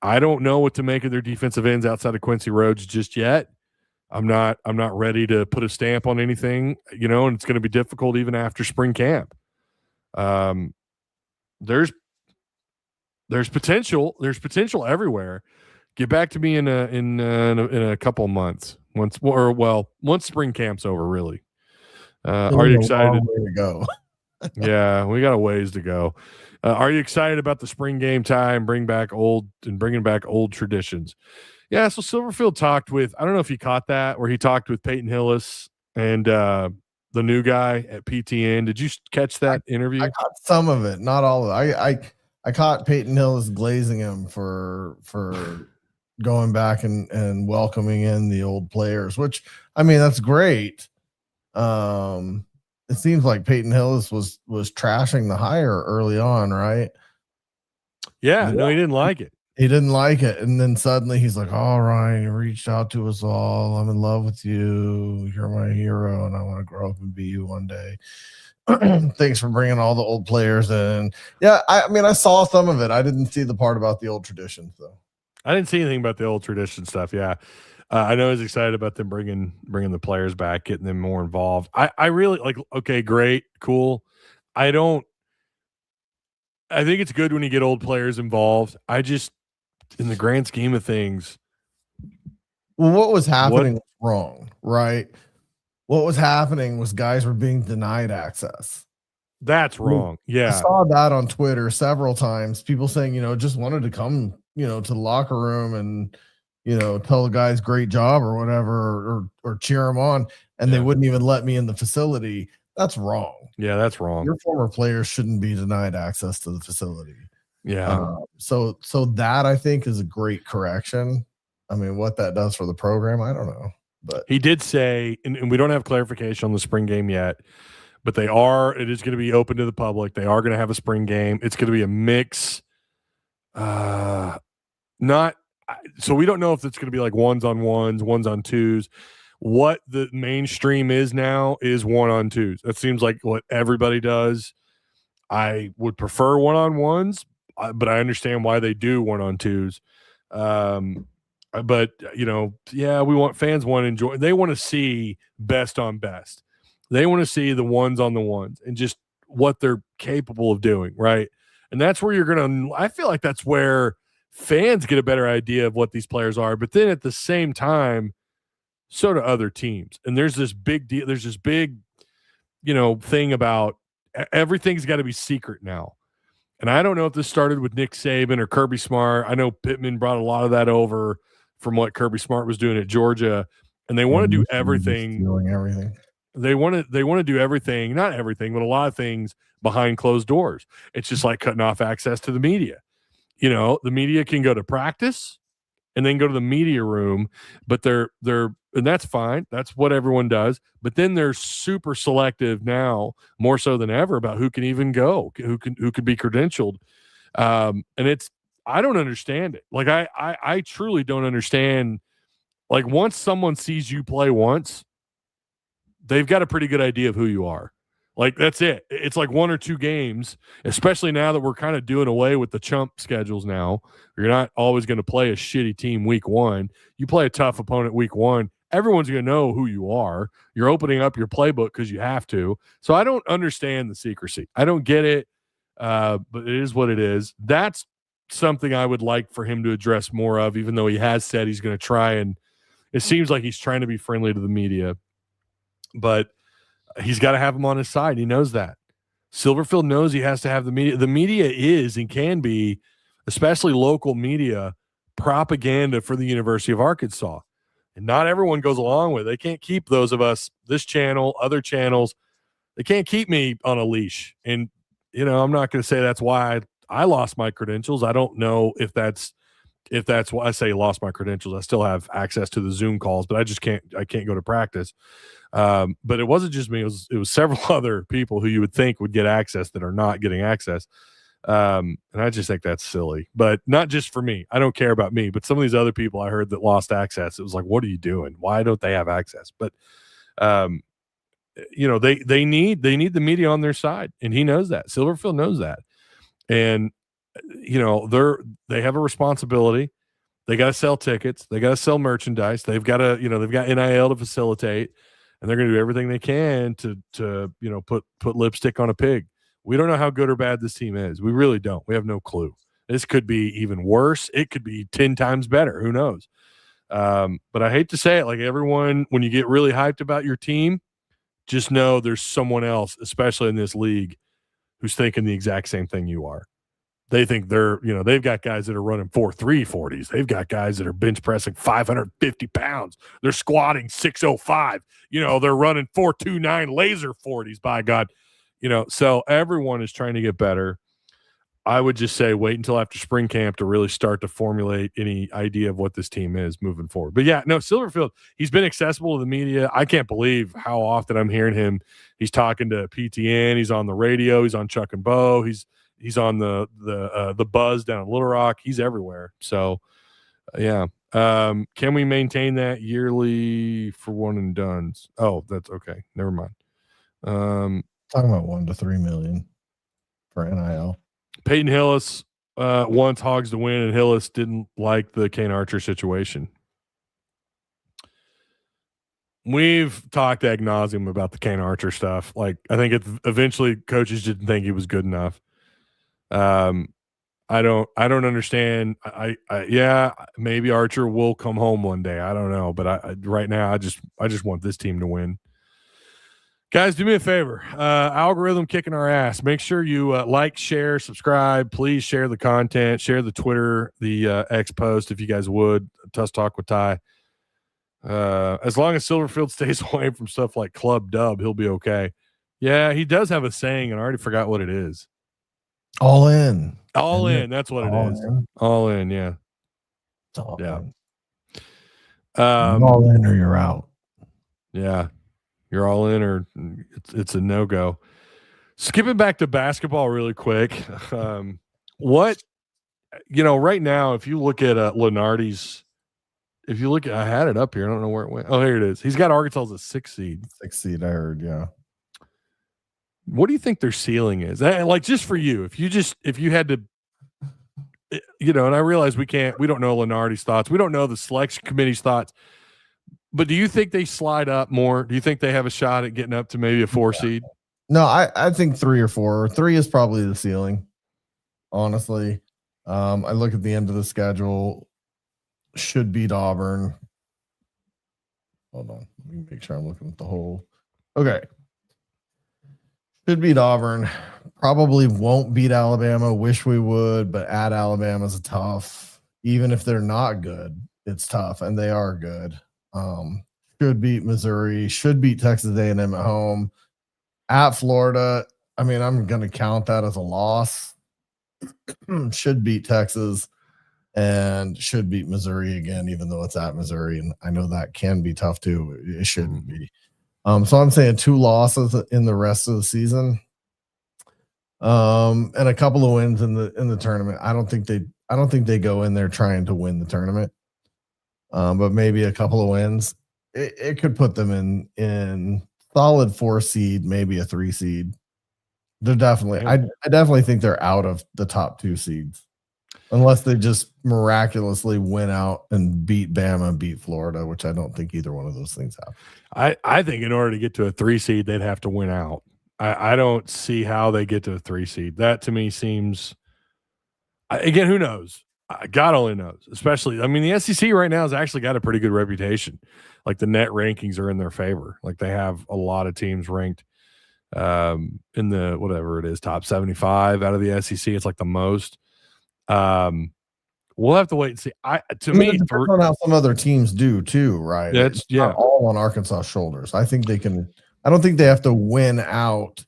don't know what to make of their defensive ends outside of Quincy Rhodes just yet. I'm not ready to put a stamp on anything, and it's going to be difficult even after spring camp. There's potential. There's potential everywhere. Get back to me in a couple of months once spring camp's over. Really, are you excited? To go. Yeah, we got a ways to go. Are you excited about the spring game time? Bringing back old traditions. Yeah. So Silverfield talked with. I don't know if you caught that, where he talked with Peyton Hillis and the new guy at PTN. Did you catch that interview? I caught some of it, not all of it. I caught Peyton Hillis glazing him for going back and welcoming in the old players, which I mean that's great. It seems like Peyton Hillis was trashing the hire early on, right? Yeah, no, he didn't like it. He didn't like it, and then suddenly he's like, "All right, you reached out to us all. I'm in love with you. You're my hero, and I want to grow up and be you one day." Thanks for bringing all the old players in. Yeah, I mean, I saw some of it. I didn't see the part about the old traditions, though. I didn't see anything about the old tradition stuff. Yeah, I know he's excited about them bringing the players back, getting them more involved. I really like. Okay, great, cool. I think it's good when you get old players involved. I just, in the grand scheme of things, well, what was happening was wrong, right? What was happening was guys were being denied access. That's wrong. Yeah. I saw that on Twitter several times. People saying, just wanted to come, to the locker room and, tell the guys great job or whatever, or cheer them on. And they wouldn't even let me in the facility. That's wrong. Yeah, that's wrong. Your former players shouldn't be denied access to the facility. Yeah. So that I think is a great correction. I mean, what that does for the program, I don't know. But he did say, and we don't have clarification on the spring game yet, but it is going to be open to the public. They are going to have a spring game. It's going to be a mix. So we don't know if it's going to be like 1-on-1s, 1-on-2s. What the mainstream is now is 1-on-2s. That seems like what everybody does. I would prefer 1-on-1s, but I understand why they do 1-on-2s. But we want fans want to enjoy. They want to see best on best. They want to see the ones on the ones and just what they're capable of doing, right? And that's where I feel like that's where fans get a better idea of what these players are. But then at the same time, so do other teams. And there's this big deal. There's this big, thing about everything's got to be secret now. And I don't know if this started with Nick Saban or Kirby Smart. I know Pittman brought a lot of that over from what Kirby Smart was doing at Georgia, and they want to do everything. Stealing everything. They want to do everything, not everything, but a lot of things behind closed doors. It's just like cutting off access to the media. The media can go to practice and then go to the media room, but they're and that's fine. That's what everyone does. But then they're super selective now, more so than ever, about who can even go, who could be credentialed. And I don't understand it. Like I truly don't understand. Like once someone sees you play once, they've got a pretty good idea of who you are. Like that's it. It's like 1 or 2 games, especially now that we're kind of doing away with the chump schedules now. You're not always going to play a shitty team week 1. You play a tough opponent week 1. Everyone's going to know who you are. You're opening up your playbook because you have to. So I don't understand the secrecy. I don't get it, but it is what it is. That's something I would like for him to address more of, even though he has said he's going to try, and it seems like he's trying to be friendly to the media. But he's got to have him on his side. He knows that. Silverfield knows he has to have the media. The media is and can be, especially local media, propaganda for the University of Arkansas. And not everyone goes along with it. They can't keep those of us, this channel, other channels, they can't keep me on a leash. And, I'm not going to say that's why I lost my credentials. I don't know if that's why I say lost my credentials. I still have access to the Zoom calls, but I can't go to practice. But it wasn't just me. It was several other people who you would think would get access that are not getting access. And I just think that's silly, but not just for me. I don't care about me, but some of these other people I heard that lost access, it was like, what are you doing? Why don't they have access? But, they need the media on their side, and he knows that. Silverfield knows that. And, they have a responsibility. They got to sell tickets. They got to sell merchandise. They've got to, they've got NIL to facilitate, and they're going to do everything they can to put lipstick on a pig. We don't know how good or bad this team is. We really don't. We have no clue. This could be even worse. It could be 10 times better. Who knows? But I hate to say it, like everyone, when you get really hyped about your team, just know there's someone else, especially in this league, who's thinking the exact same thing you are. They think they've got guys that are running 4.3 40s. They've got guys that are bench pressing 550 pounds. They're squatting 605. They're running 4.29 laser 40s, by God. So everyone is trying to get better. I would just say wait until after spring camp to really start to formulate any idea of what this team is moving forward. But yeah, no, Silverfield, he's been accessible to the media. I can't believe how often I'm hearing him. He's talking to PTN. He's on the radio. He's on Chuck and Bo. He's on the Buzz down in Little Rock. He's everywhere. So yeah. Can we maintain that yearly for one and dones? Oh, that's okay. Never mind. Talking about 1 to 3 million for NIL. Peyton Hillis wants Hogs to win, and Hillis didn't like the Kane Archer situation. We've talked ad nauseum about the Kane Archer stuff. Like, I think eventually coaches didn't think he was good enough. I don't understand. Yeah, maybe Archer will come home one day. I don't know, but right now I just want this team to win. Guys, do me a favor. Algorithm kicking our ass. Make sure you like, share, subscribe. Please share the content. Share the Twitter, the X post if you guys would. Tuss Talk with Ty. As long as Silverfield stays away from stuff like Club Dub, he'll be okay. Yeah, he does have a saying, and I already forgot what it is. All in. All in. That's what it is. All in, yeah. Yeah. In. All in or you're out. Yeah. You're all in or it's a no-go. Skipping back to basketball really quick. Right now, if you look at Lenardi's, I had it up here. I don't know where it went. Oh, here it is. He's got Arkansas as a 6 seed. 6 seed, I heard, yeah. What do you think their ceiling is? Like, just for you, if you had to, and I realize we don't know Lenardi's thoughts. We don't know the selection committee's thoughts. But do you think they slide up more? Do you think they have a shot at getting up to maybe a 4 seed? No, I think 3 or 4. 3 is probably the ceiling, honestly. I look at the end of the schedule. Should beat Auburn. Hold on. Let me make sure I'm looking at the whole. Okay. Should beat Auburn. Probably won't beat Alabama. Wish we would, but at Alabama's a tough. Even if they're not good, it's tough, and they are good. Should beat Missouri. Should beat Texas A&M at home. At Florida, I mean, I'm going to count that as a loss. Should beat Texas. And should beat Missouri again, even though it's at Missouri. And I know that can be tough too. It shouldn't be. So I'm saying 2 losses in the rest of the season. And a couple of wins in the tournament. I don't think they go in there trying to win the tournament. But maybe a couple of wins. It could put them in solid 4 seed, maybe a 3 seed. They're definitely I definitely think they're out of the top 2 seeds. Unless they just miraculously win out and beat Bama and beat Florida, which I don't think either one of those things have. I think in order to get to a 3 seed, they'd have to win out. I don't see how they get to a 3 seed. That to me seems, again, who knows? God only knows. Especially, I mean, the SEC right now has actually got a pretty good reputation. Like the net rankings are in their favor. Like they have a lot of teams ranked in the whatever it is, top 75 out of the SEC. It's like the most. We'll have to wait and see. To me, it depends on how some other teams do too, right? It's not all on Arkansas' shoulders. I think they can. I don't think they have to win out,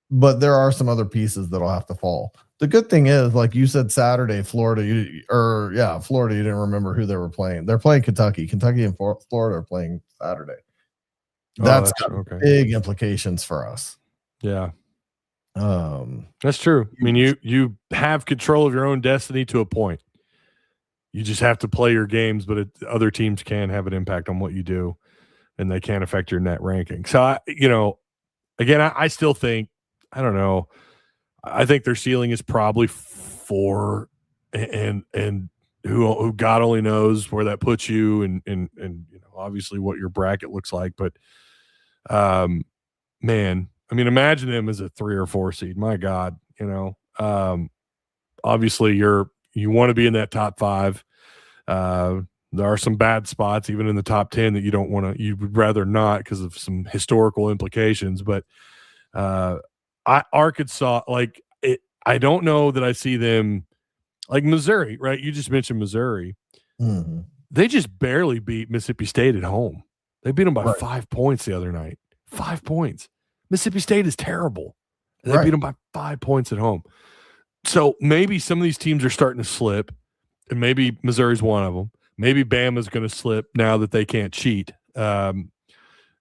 but there are some other pieces that'll have to fall. The good thing is, like you said, Saturday, Florida. Florida. You didn't remember who they were playing. They're playing Kentucky. Kentucky and Florida are playing Saturday. That's got big implications for us. Yeah. That's true. I mean, you have control of your own destiny to a point. You just have to play your games, but other teams can have an impact on what you do, and they can affect your net ranking. So, I still think, I don't know, I think their ceiling is probably 4, and who God only knows where that puts you, and obviously what your bracket looks like. But, man. I mean, imagine them as a 3 or 4 seed. My God, obviously you want to be in that top 5. There are some bad spots even in the top 10 that you would rather not because of some historical implications. But Arkansas, I don't know that I see them like Missouri, right? You just mentioned Missouri. Mm-hmm. They just barely beat Mississippi State at home. They beat them by 5 points the other night. 5 points. Mississippi State is terrible. And they beat them by 5 points at home. So maybe some of these teams are starting to slip, and maybe Missouri's one of them. Maybe Bama's going to slip now that they can't cheat. Now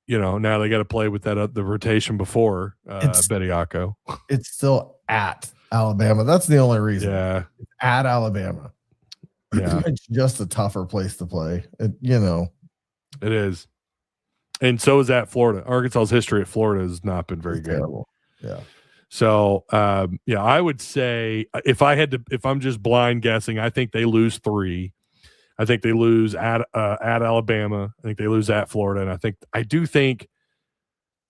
they got to play with that the rotation before Bediako. It's still at Alabama. That's the only reason. Yeah, it's at Alabama. Yeah, it's just a tougher place to play. It is. And so is at Florida. Arkansas's history at Florida has not been very good. Terrible. Yeah. So, I would say if I'm just blind guessing, I think they lose 3. I think they lose at Alabama. I think they lose at Florida. And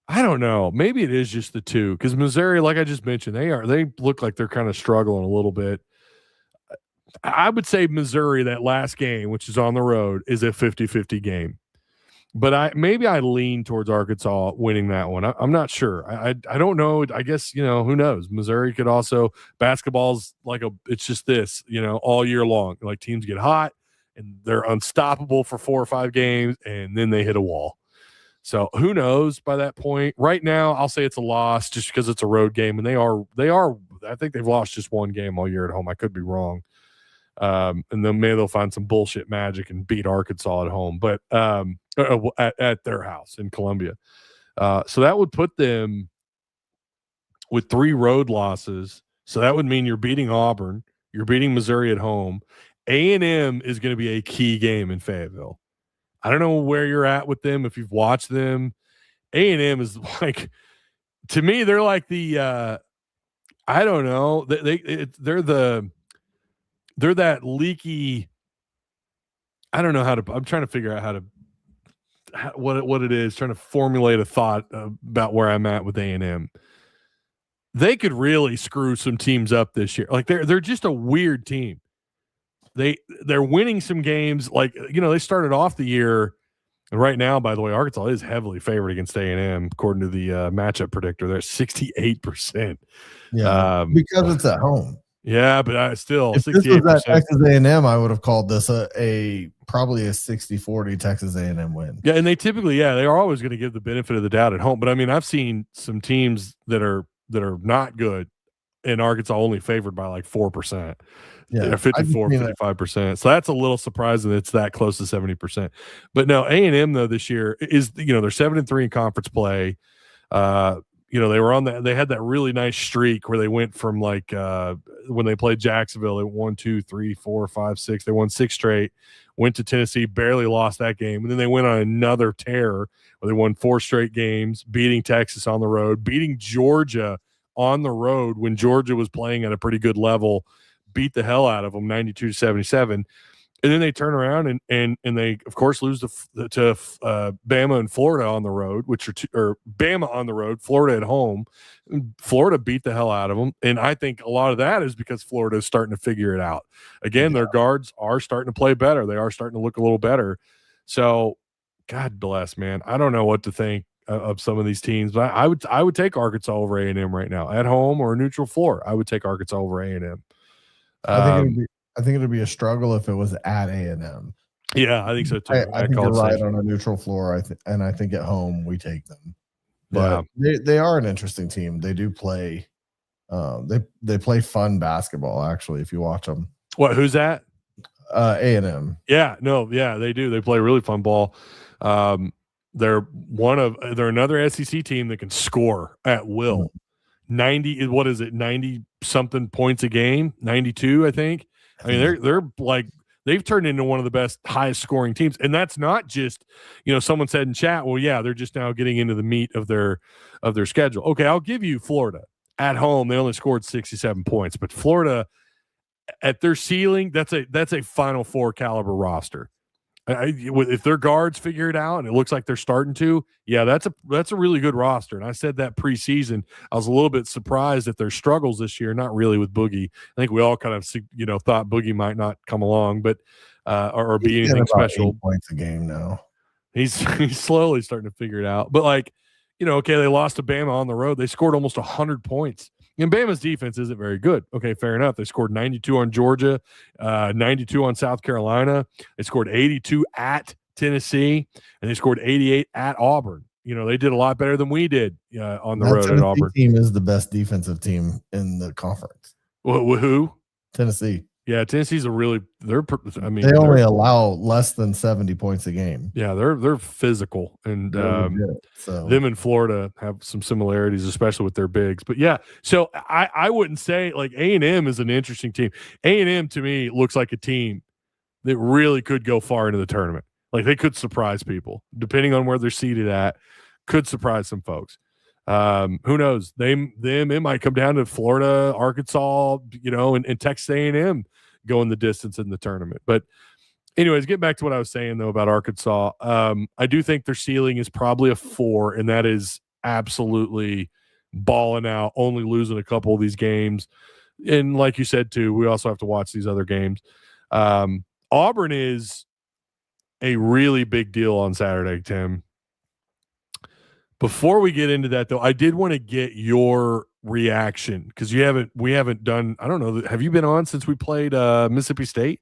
I don't know. Maybe it is just the 2 because Missouri, like I just mentioned, they look like they're kind of struggling a little bit. I would say Missouri, that last game, which is on the road, is a 50-50 game. But I lean towards Arkansas winning that one. I'm not sure. I don't know. I guess, who knows? Missouri could also – basketball's it's just this, all year long. Like teams get hot and they're unstoppable for 4 or 5 games and then they hit a wall. So who knows by that point? Right now, I'll say it's a loss just because it's a road game. And they are I think they've lost just 1 game all year at home. I could be wrong. And then maybe they'll find some bullshit magic and beat Arkansas at home, but at their house in Columbia. So that would put them with 3 road losses. So that would mean you're beating Auburn, you're beating Missouri at home. A&M is going to be a key game in Fayetteville. I don't know where you're at with them. If you've watched them, A&M is to me, they're like the, I don't know. They're that leaky. I don't know I'm trying to figure out what it is, trying to formulate a thought about where I'm at with A&M. They could really screw some teams up this year. Like they're just a weird team. They're winning some games. They started off the year, and right now, by the way, Arkansas is heavily favored against A&M according to the matchup predictor. They're 68%. Yeah, because it's at home. Yeah, but I still. If this was at Texas A&M, I would have called this probably a 60-40 Texas A&M win. Yeah, and they typically, they are always going to give the benefit of the doubt at home. But I mean, I've seen some teams that are not good, and Arkansas only favored by 4%. Yeah, 54, 55%. So that's a little surprising that it's that close to 70%. But no, A&M though this year is they're 7-3 in conference play. They were they had that really nice streak where they went from when they played Jacksonville, they went 1, 2, 3, 4, 5, 6. They won 6 straight, went to Tennessee, barely lost that game. And then they went on another tear where they won 4 straight games, beating Texas on the road, beating Georgia on the road when Georgia was playing at a pretty good level, beat the hell out of them 92-77. And then they turn around and they of course lose to Bama and Florida on the road, or Bama on the road, Florida at home. Florida beat the hell out of them, and I think a lot of that is because Florida is starting to figure it out. Again, their guards are starting to play better. They are starting to look a little better. So, God bless, man. I don't know what to think of some of these teams, but I would take Arkansas over A&M right now at home or a neutral floor. I would take Arkansas over A&M. I think it'd be a struggle if it was at A&M. Yeah, I think so too. I think you're right on a neutral floor. I think at home we take them. But they are an interesting team. They do play. They play fun basketball. Actually, if you watch them. What? Who's that? A&M. Yeah, they do. They play really fun ball. They're another SEC team that can score at will. 90. What is it? 90 something points a game. 92, I think. I mean, they're they've turned into one of the best, highest scoring teams. And that's not just, someone said in chat, well, yeah, they're just now getting into the meat of their schedule. Okay, I'll give you Florida. At home, they only scored 67 points. But Florida, at their ceiling, that's a Final Four caliber roster. If their guards figure it out, and it looks like they're starting to, that's a really good roster. And I said that preseason. I was a little bit surprised at their struggles this year. Not really with Boogie. I think we all kind of thought Boogie might not come along, but or be anything special. 8 points a game now. He's slowly starting to figure it out. But okay, they lost to Bama on the road. They scored almost 100 points. And Bama's defense isn't very good. Okay, fair enough. They scored 92 on Georgia, 92 on South Carolina. They scored 82 at Tennessee, and they scored 88 at Auburn. They did a lot better than we did on the road at Auburn. Team is the best defensive team in the conference. Who? Tennessee. Yeah, Tennessee's a really they only allow less than 70 points a game. Yeah, they're physical, and them and Florida have some similarities, especially with their bigs. But yeah, so I wouldn't say like A&M is an interesting team. A&M to me looks like a team that really could go far into the tournament. Like they could surprise people depending on where they're seated at. Could surprise some folks. Who knows? It might come down to Florida, Arkansas, and Texas A&M going the distance in the tournament. But anyways, get back to what I was saying though about Arkansas. I do think their ceiling is probably a 4, and that is absolutely balling out, only losing a couple of these games. And like you said too, we also have to watch these other games. Auburn is a really big deal on Saturday, Tim. Before we get into that though, I did want to get your reaction because we haven't done, I don't know, have you been on since we played Mississippi State?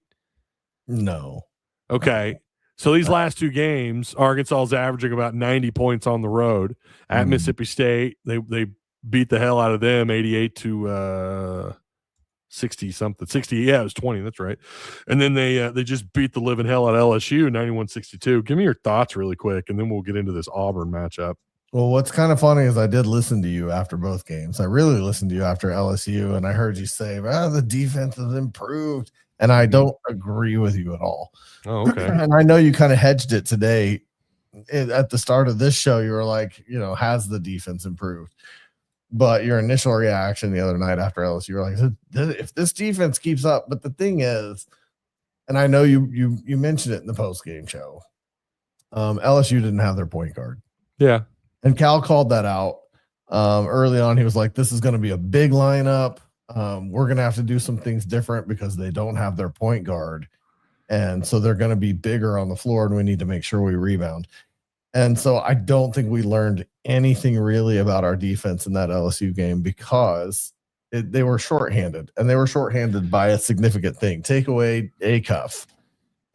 No. Okay. So these last 2 games, Arkansas is averaging about 90 points on the road at Mississippi State. They beat the hell out of them 88 to 60 something. 60, yeah, it was 20, that's right. And then they just beat the living hell out of LSU 91-62. Give me your thoughts really quick and then we'll get into this Auburn matchup. Well, what's kind of funny is I did listen to you after both games. I really listened to you after LSU, and I heard you say, the defense has improved. And I don't agree with you at all. Oh, okay. And I know you kind of hedged it today. At the start of this show, you were like, has the defense improved? But your initial reaction the other night after LSU, you were like, if this defense keeps up. But the thing is, and I know you mentioned it in the post-game show, LSU didn't have their point guard. Yeah. And Cal called that out early on. He was like, this is going to be a big lineup. We're going to have to do some things different because they don't have their point guard. And so they're going to be bigger on the floor and we need to make sure we rebound. And so I don't think we learned anything really about our defense in that LSU game because they were shorthanded, and they were shorthanded by a significant thing. Take away Acuff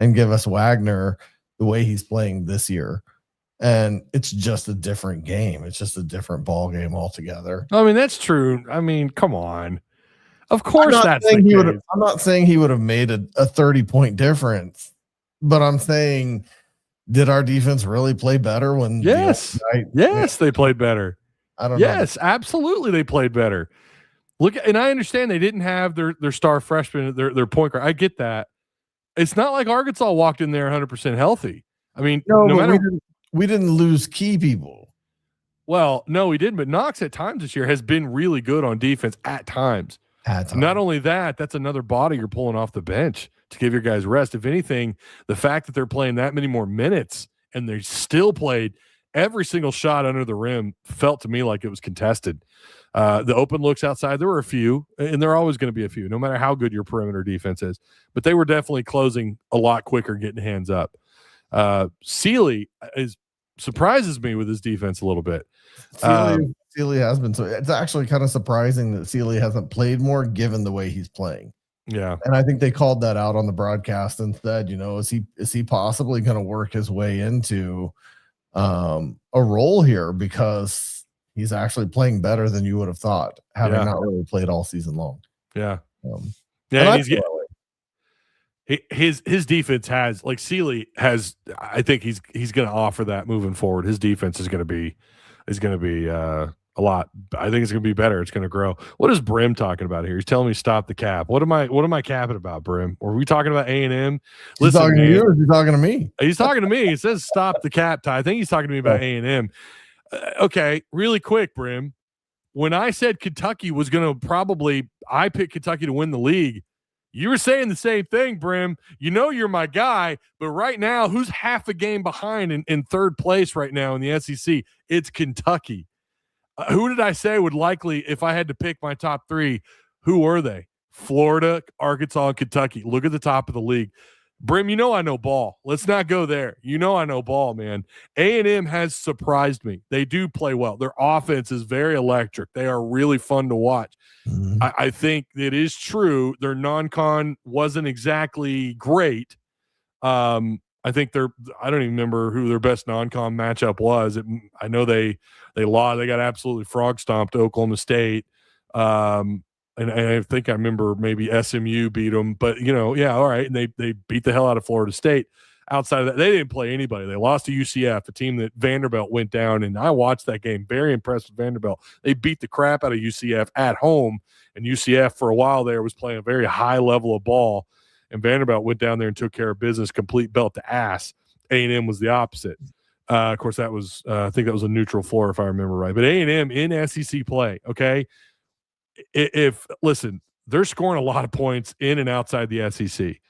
and give us Wagner the way he's playing this year. And it's just a different game. It's just a different ball game altogether. I mean, that's true. I mean, come on. Of course, that's the case. I'm not saying he would have made a 30-point difference, but I'm saying, did our defense really play better when? Yes, they played better. I don't know. Yes, absolutely, they played better. Look, and I understand they didn't have their star freshman, their point guard. I get that. It's not like Arkansas walked in there 100% healthy. I mean, no matter. We didn't lose key people. Well, no, we didn't. But Knox at times this year has been really good on defense at times. Not only that, that's another body you're pulling off the bench to give your guys rest. If anything, the fact that they're playing that many more minutes and they still played every single shot under the rim felt to me like it was contested. The open looks outside, there were a few, and there are always going to be a few, no matter how good your perimeter defense is. But they were definitely closing a lot quicker, getting hands up. Sealy surprises me with his defense a little bit. Sealy has been, so it's actually kind of surprising that Sealy hasn't played more given the way he's playing. Yeah. And I think they called that out on the broadcast and said, is he possibly going to work his way into a role here because he's actually playing better than you would have thought, having not really played all season long. Yeah. And his defense has, like, Sealy has, I think he's going to offer that moving forward. His defense is going to be a lot. I think it's going to be better. It's going to grow. What is Brim talking about here? He's telling me stop the cap. What am I capping about, Brim? Or are we talking about A&M? He's talking to you, or is he talking to me? He's talking to me. He says stop the cap, Ty. I think he's talking to me about A&M. Okay, really quick, Brim. When I said Kentucky was going to I picked Kentucky to win the league, you were saying the same thing, Brim. You're my guy, but right now, who's half a game behind in third place right now in the SEC? It's Kentucky. Who did I say would likely, if I had to pick my top 3, who were they? Florida, Arkansas, and Kentucky. Look at the top of the league. Brim, I know ball. Let's not go there. I know ball, man. A&M has surprised me. They do play well. Their offense is very electric. They are really fun to watch. Mm-hmm. I think it is true. Their non-con wasn't exactly great. I think I don't even remember who their best non-con matchup was. I know they lost. They got absolutely frog stomped to Oklahoma State. And and I think I remember maybe SMU beat them, but yeah, all right. And they beat the hell out of Florida State. Outside of that, they didn't play anybody. They lost to UCF, a team that Vanderbilt went down, and I watched that game. Very impressed with Vanderbilt. They beat the crap out of UCF at home, and UCF for a while there was playing a very high level of ball, and Vanderbilt went down there and took care of business, complete belt to ass. A&M was the opposite. Of course, that was I think that was a neutral floor if I remember right. But A&M in SEC play, okay? If listen, they're scoring a lot of points in and outside the SEC.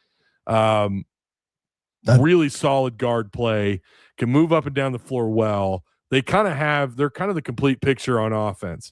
Really solid guard play, can move up and down the floor well. They're kind of the complete picture on offense.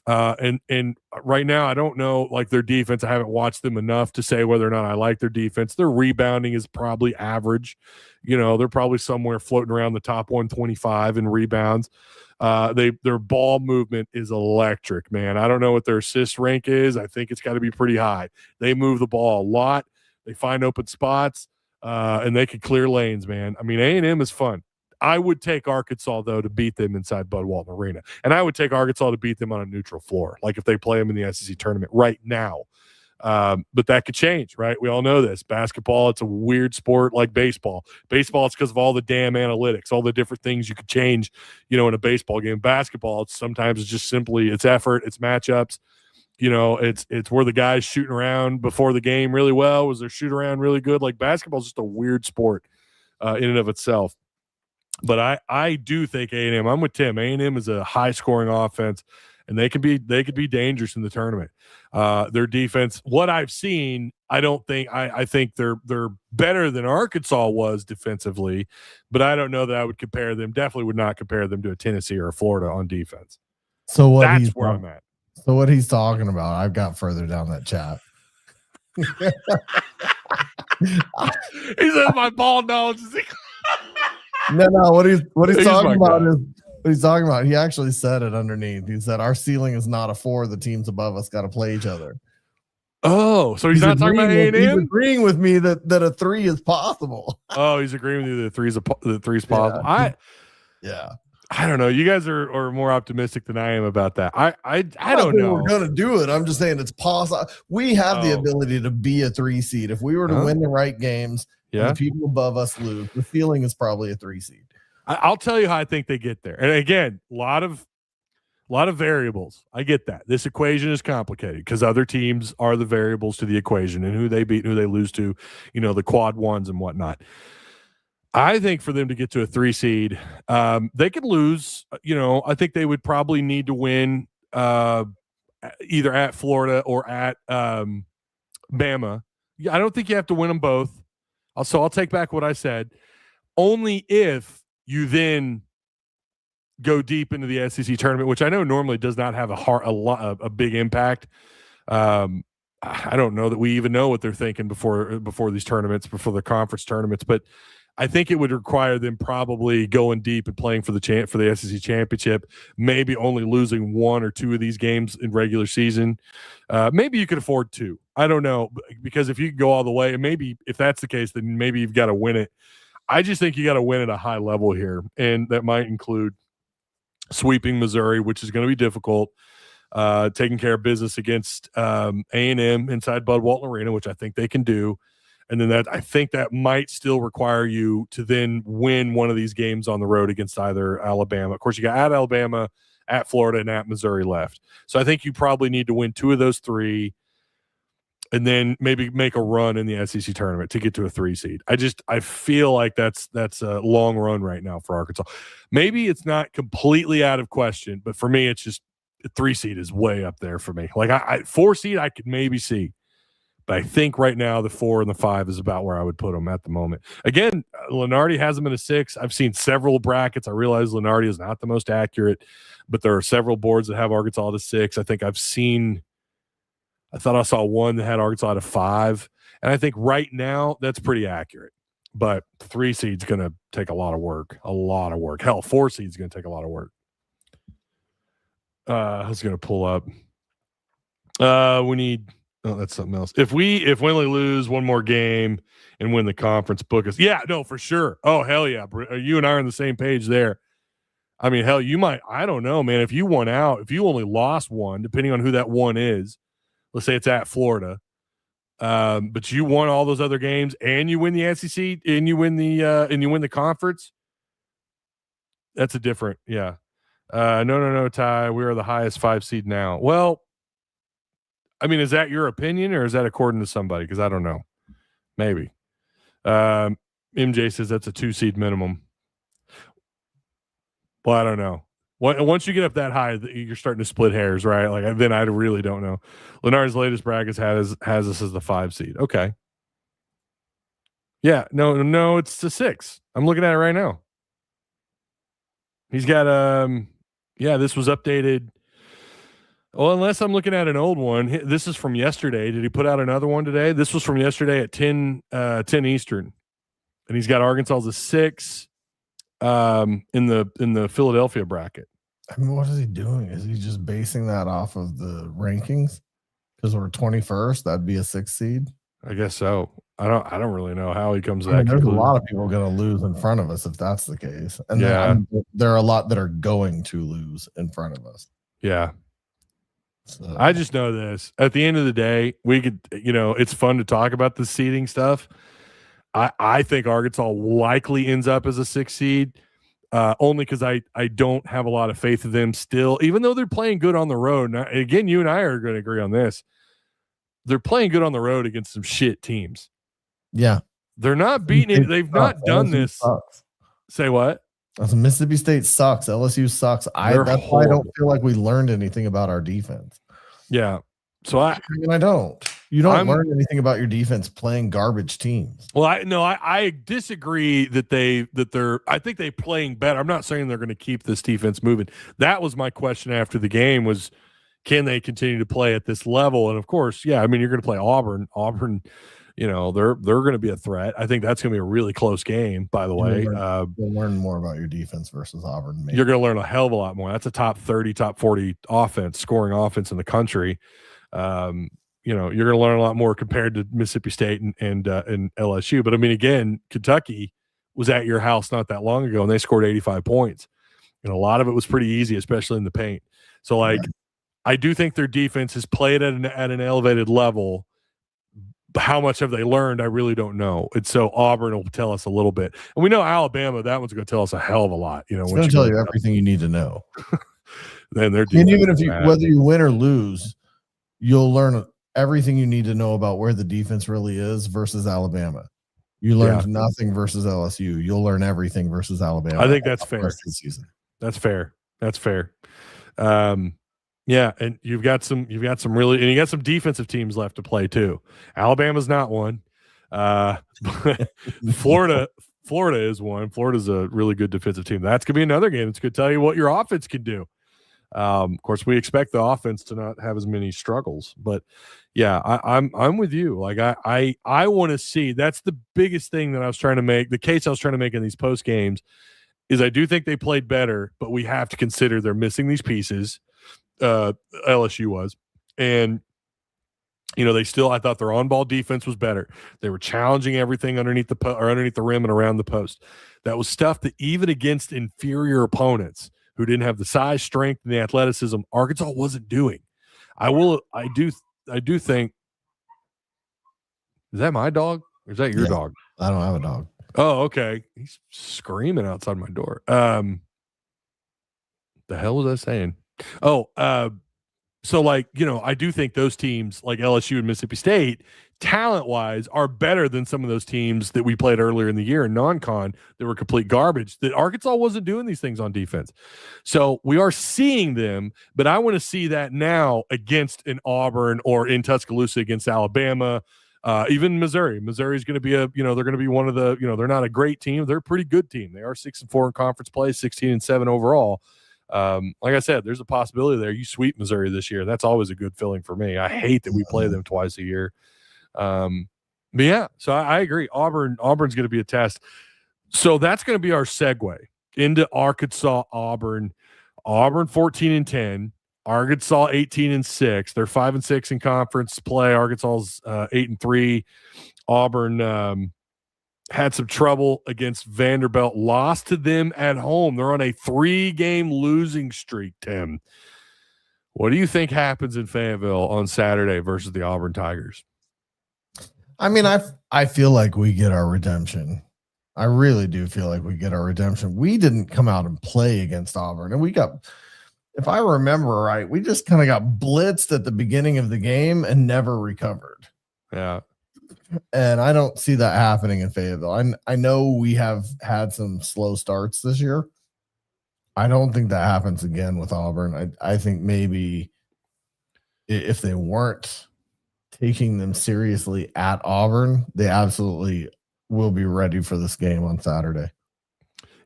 And right now, I don't know, like, their defense. I haven't watched them enough to say whether or not I like their defense. Their rebounding is probably average. They're probably somewhere floating around the top 125 in rebounds. Their ball movement is electric, man. I don't know what their assist rank is. I think it's got to be pretty high. They move the ball a lot. They find open spots, and they can clear lanes, man. I mean, A&M is fun. I would take Arkansas, though, to beat them inside Bud Walton Arena. And I would take Arkansas to beat them on a neutral floor, like if they play them in the SEC tournament right now. But that could change, right? We all know this. Basketball, it's a weird sport like baseball. Baseball, it's because of all the damn analytics, all the different things you could change, in a baseball game. Basketball, it's just simply it's effort, it's matchups. It's where the guys shooting around before the game really well. Was their shoot around really good? Like, basketball is just a weird sport in and of itself. But I do think A&M. I'm with Tim. A&M is a high scoring offense, and they could be dangerous in the tournament. Their defense, what I've seen, I think they're better than Arkansas was defensively, but I don't know that I would compare them. Definitely would not compare them to a Tennessee or a Florida on defense. So that's where I'm at. So what he's talking about, I've got further down that chat. He says my ball knowledge is. No. What he's talking about is what he's talking about. He actually said it underneath. He said our ceiling is not a 4. The teams above us got to play each other. Oh, so he's not talking about A&M? He's agreeing with me that a 3 is possible. Oh, he's agreeing with you that the three's possible. Yeah. I don't know. You guys are more optimistic than I am about that. I don't know. We're gonna do it. I'm just saying it's possible. We have the ability to be a 3 seed if we were to win the right games. Yeah, and the people above us lose. The feeling is probably a 3 seed. I'll tell you how I think they get there. And again, a lot of variables. I get that. This equation is complicated because other teams are the variables to the equation and who they beat, and who they lose to. The quad ones and whatnot. I think for them to get to a 3 seed, they could lose. I think they would probably need to win either at Florida or at Bama. I don't think you have to win them both. So I'll take back what I said. Only if you then go deep into the SEC tournament, which I know normally does not have a big impact. I don't know that we even know what they're thinking before these tournaments, before the conference tournaments, but I think it would require them probably going deep and playing for the SEC championship, maybe only losing 1 or 2 of these games in regular season. Maybe you could afford 2. I don't know, because if you can go all the way, and maybe if that's the case, then maybe you've got to win it. I just think you got to win at a high level here, and that might include sweeping Missouri, which is going to be difficult, taking care of business against A&M inside Bud Walton Arena, which I think they can do. And then I think that might still require you to then win one of these games on the road against either Alabama. Of course, you got at Alabama, at Florida, and at Missouri left. So I think you probably need to win 2 of those 3 and then maybe make a run in the SEC tournament to get to a 3 seed. I feel like that's a long run right now for Arkansas. Maybe it's not completely out of question, but for me, it's just a 3 seed is way up there for me. Like 4 seed, I could maybe see. But I think right now the 4 and the 5 is about where I would put them at the moment. Again, Lenardi has them in a 6. I've seen several brackets. I realize Lenardi is not the most accurate, but there are several boards that have Arkansas at a 6. I think I thought I saw one that had Arkansas at a 5. And I think right now that's pretty accurate. But 3 seed's going to take a lot of work. Hell, 4 seed's going to take a lot of work. I was going to pull up. We need... Oh, that's something else. If we only lose one more game and win the conference, book us. Yeah, no, for sure. Oh, hell yeah. You and I are on the same page there. I mean, hell, you might, I don't know, man. If you won out, if you only lost one, depending on who that one is, let's say it's at Florida, but you won all those other games and you win the SEC and you win the conference. That's a different, yeah. No, Ty. We are the highest 5 seed now. Well, I mean, is that your opinion or is that according to somebody? Because I don't know. Maybe. MJ says that's a 2 seed minimum. Well, I don't know. Once you get up that high, you're starting to split hairs, right? Like then I really don't know. Lenard's latest bracket has us as the 5 seed. Okay. Yeah, no, it's the 6. I'm looking at it right now. He's got this was updated. Well, unless I'm looking at an old one. This is from yesterday. Did he put out another one today? This was from yesterday at 10 Eastern. And he's got Arkansas as a 6 in the Philadelphia bracket. I mean, what is he doing? Is he just basing that off of the rankings? Because we're 21st, that'd be a 6 seed. I guess so. I don't really know how he comes to I mean, that there's conclusion. a lot of people going to lose in front of us if that's the case. And Yeah. there are a lot that are going to lose in front of us. Yeah. So. I just know this. At the end of the day, we could, it's fun to talk about the seeding stuff. I think Arkansas likely ends up as a 6 seed, only because I don't have a lot of faith in them still, even though they're playing good on the road. Now, again, you and I are going to agree on this. They're playing good on the road against some shit teams. Yeah. They're not beating it. They've not done this. Sucks. Say what? Mississippi State sucks. LSU sucks. That's why I don't feel like we learned anything about our defense. Yeah. So I don't. You don't learn anything about your defense playing garbage teams. Well, I disagree that I think they're playing better. I'm not saying they're going to keep this defense moving. That was my question after the game was, can they continue to play at this level? And of course, yeah, I mean, you're going to play Auburn. Auburn, they're going to be a threat. I think that's going to be a really close game, by the way. You'll learn more about your defense versus Auburn. Maybe. You're going to learn a hell of a lot more. That's a top 30, top 40 scoring offense in the country. You're going to learn a lot more compared to Mississippi State and LSU. But I mean, again, Kentucky was at your house not that long ago, and they scored 85 points. And a lot of it was pretty easy, especially in the paint. So, I do think their defense has played at an elevated level. How much have they learned? I really don't know. And so Auburn will tell us a little bit. And we know Alabama, that one's going to tell us a hell of a lot. It's going to tell you everything you need to know. Then they're and even if whether you win or lose, you'll learn everything you need to know about where the defense really is versus Alabama. You learned nothing versus LSU. You'll learn everything versus Alabama. I think that's fair. Season. That's fair. That's fair. Yeah, and you've got some really, and you got some defensive teams left to play too. Alabama's not one. Florida is one. Florida's a really good defensive team. That's gonna be another game. It's gonna tell you what your offense can do. Of course, we expect the offense to not have as many struggles, but yeah, I'm with you. Like I want to see. That's the biggest thing that I was trying to make. The case I was trying to make in these post games is I do think they played better, but we have to consider they're missing these pieces. LSU was, and they still. I thought their on-ball defense was better. They were challenging everything underneath the rim and around the post. That was stuff that even against inferior opponents who didn't have the size, strength, and the athleticism, Arkansas wasn't doing. I do think. Is that my dog? Or is that your dog? I don't have a dog. Oh, okay. He's screaming outside my door. The hell was I saying? Oh, so I do think those teams like LSU and Mississippi State, talent-wise, are better than some of those teams that we played earlier in the year in non-con that were complete garbage. That Arkansas wasn't doing these things on defense. So we are seeing them, but I want to see that now against an Auburn or in Tuscaloosa against Alabama, even Missouri. Missouri's going to be they're going to be one of the, they're not a great team. They're a pretty good team. They are 6-4 in conference play, 16-7 overall. Like I said, there's a possibility there. You sweep Missouri this year. That's always a good feeling for me. I hate that we play them twice a year. But yeah, so I agree. Auburn's going to be a test. So that's going to be our segue into Arkansas, Auburn. Auburn 14-10, Arkansas 18-6. They're 5-6 in conference play. Arkansas's 8-3. Auburn had some trouble against Vanderbilt, lost to them at home. They're on a 3-game losing streak, Tim. What do you think happens in Fayetteville on Saturday versus the Auburn Tigers? I mean, I feel like we get our redemption. I really do feel like we get our redemption. We didn't come out and play against Auburn, and we got, if I remember right, we just kind of got blitzed at the beginning of the game and never recovered. Yeah. And I don't see that happening in Fayetteville. I know we have had some slow starts this year. I don't think that happens again with Auburn. I think maybe if they weren't taking them seriously at Auburn, they absolutely will be ready for this game on Saturday.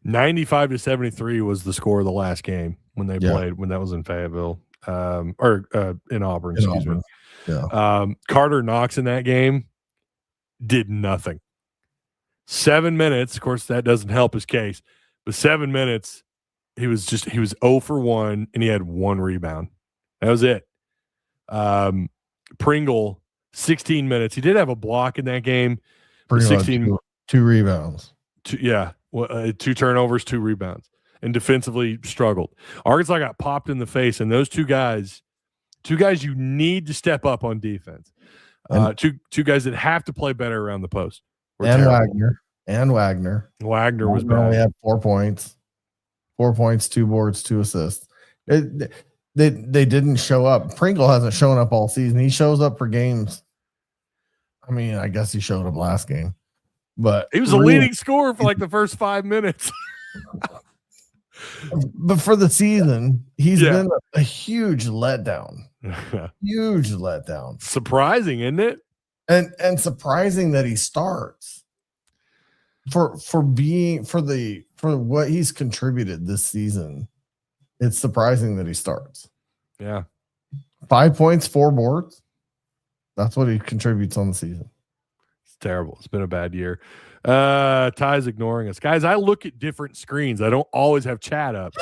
95-73 was the score of the last game when they played, when that was in Fayetteville, or in Auburn, excuse me. Yeah. Carter Knox in that game did nothing. 7 minutes, of course, that doesn't help his case, but 7 minutes, he was 0 for 1, and he had 1 rebound. That was it. Pringle, 16 minutes. He did have a block in that game. 16, two rebounds. 2 turnovers, 2 rebounds, and defensively struggled. Arkansas got popped in the face, and those two guys you need to step up on defense. Two guys that have to play better around the post. And Wagner. Wagner was bad. Only had 4 points. 4 points, 2 boards, 2 assists. They didn't show up. Pringle hasn't shown up all season. He shows up for games. I mean, I guess he showed up last game, but he was a leading scorer for like the first 5 minutes. But for the season, he's been a huge letdown. Huge letdown. Surprising, isn't it? And surprising that he starts. For what he's contributed this season, it's surprising that he starts. Yeah. 5 points, 4 boards. That's what he contributes on the season. It's terrible. It's been a bad year. Ty's ignoring us. Guys, I look at different screens. I don't always have chat up.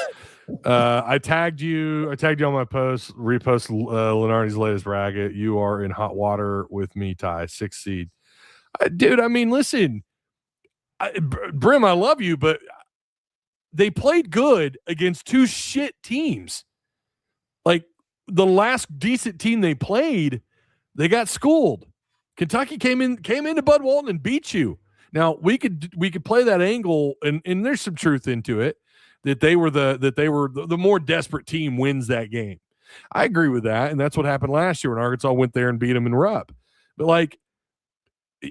I tagged you on my post, repost Lenardi's latest bracket. You are in hot water with me, Ty, 6th seed. Dude, I mean, listen, Brim, I love you, but they played good against 2 shit teams. Like the last decent team they played, they got schooled. Kentucky came into Bud Walton and beat you. Now we could play that angle, and there's some truth into it that they were the more desperate team wins that game. I agree with that, and that's what happened last year when Arkansas went there and beat them in Rupp. But like,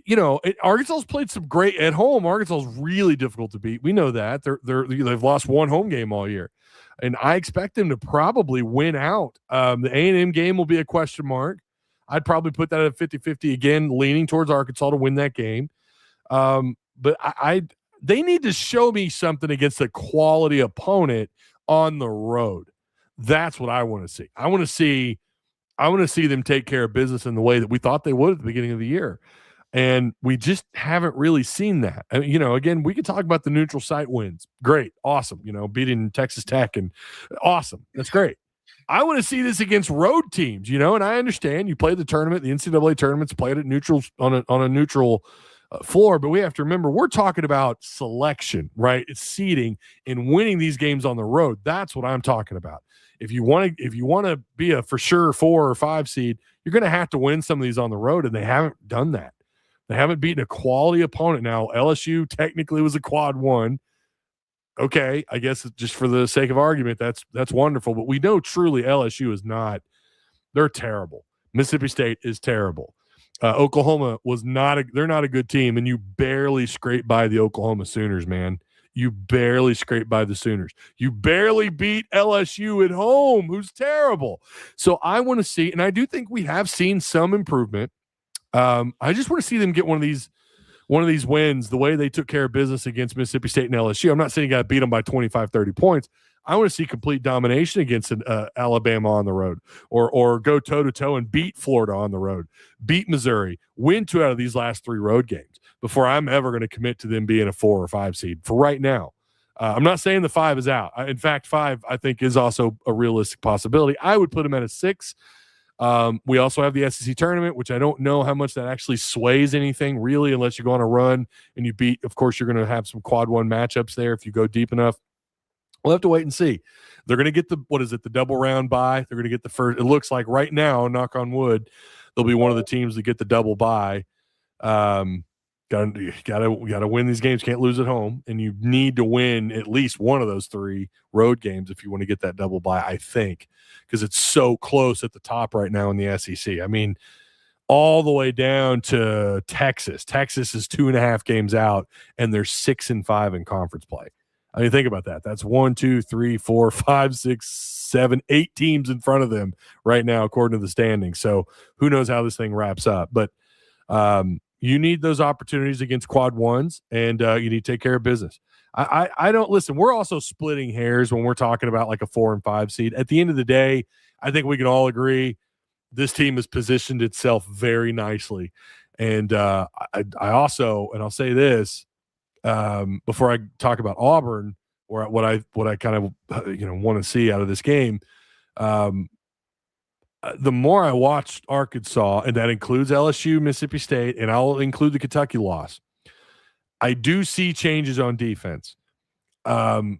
you know, Arkansas's played some great at home. Arkansas's really difficult to beat. We know that they've lost 1 home game all year, and I expect them to probably win out. The A&M game will be a question mark. I'd probably put that at 50-50 again, leaning towards Arkansas to win that game. But they need to show me something against a quality opponent on the road. That's what I want to see. I want to see them take care of business in the way that we thought they would at the beginning of the year. And we just haven't really seen that. I mean, you know, again, we could talk about the neutral site wins. Great. Awesome. You know, beating Texas Tech and awesome. That's great. I want to see this against road teams, you know, and I understand you play the tournament, the NCAA tournament's played at neutral on a neutral floor, but we have to remember we're talking about selection, right? It's seeding and winning these games on the road. That's what I'm talking about. If you want to be a for sure 4 or 5 seed, you're going to have to win some of these on the road, and they haven't done that. They haven't beaten a quality opponent. Now, LSU technically was a quad 1. Okay, I guess just for the sake of argument, that's wonderful. But we know truly LSU is not. They're terrible. Mississippi State is terrible. Oklahoma was not. They're not a good team, and you barely scrape by the Oklahoma Sooners, man. You barely scrape by the Sooners. You barely beat LSU at home, who's terrible. So I want to see, and I do think we have seen some improvement. I just want to see them get one of these wins the way they took care of business against Mississippi State and LSU. I'm not saying you got to beat them by 25, 30 points. I want to see complete domination against Alabama on the road, or go toe-to-toe and beat Florida on the road, beat Missouri, win 2 out of these last 3 road games before I'm ever going to commit to them being a 4 or 5 seed for right now. I'm not saying the 5 is out. In fact, 5, I think, is also a realistic possibility. I would put them at a 6. We also have the SEC tournament, which I don't know how much that actually sways anything really, unless you go on a run and you beat. Of course, you're going to have some quad 1 matchups there if you go deep enough. We'll have to wait and see. They're going to get the double round bye. They're going to get the first. It looks like right now, knock on wood, they'll be one of the teams that get the double bye. Gotta win these games. Can't lose at home, and you need to win at least one of those 3 road games if you want to get that double bye. I think because it's so close at the top right now in the SEC. I mean, all the way down to Texas. Texas is 2.5 games out, and they're 6-5 in conference play. I mean, think about that. That's 1, 2, 3, 4, 5, 6, 7, 8 teams in front of them right now, according to the standings. So who knows how this thing wraps up? But you need those opportunities against quad ones, and you need to take care of business. I don't listen. We're also splitting hairs when we're talking about like a 4 and 5 seed. At the end of the day, I think we can all agree this team has positioned itself very nicely. And I also, and I'll say this before I talk about Auburn or what I kind of want to see out of this game. The more I watched Arkansas, and that includes LSU, Mississippi State, and I'll include the Kentucky loss, I do see changes on defense. I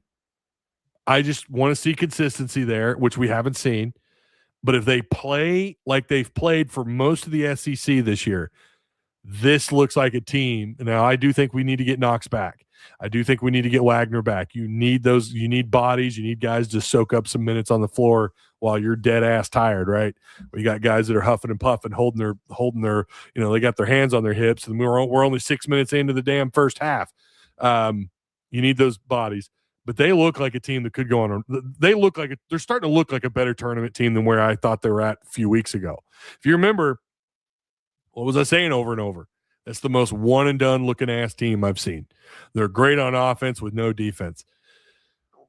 just want to see consistency there, which we haven't seen. But if they play like they've played for most of the SEC this year, this looks like a team. Now, I do think we need to get Knox back. I do think we need to get Wagner back. You need those. You need bodies. You need guys to soak up some minutes on the floor while you're dead ass tired, right? We got guys that are huffing and puffing, holding their, they got their hands on their hips, and we're only 6 minutes into the damn first half. You need those bodies, but they look like a team that could go on. They're starting to look like a better tournament team than where I thought they were at a few weeks ago. If you remember, what was I saying over and over? That's the most one and done looking ass team I've seen. They're great on offense with no defense.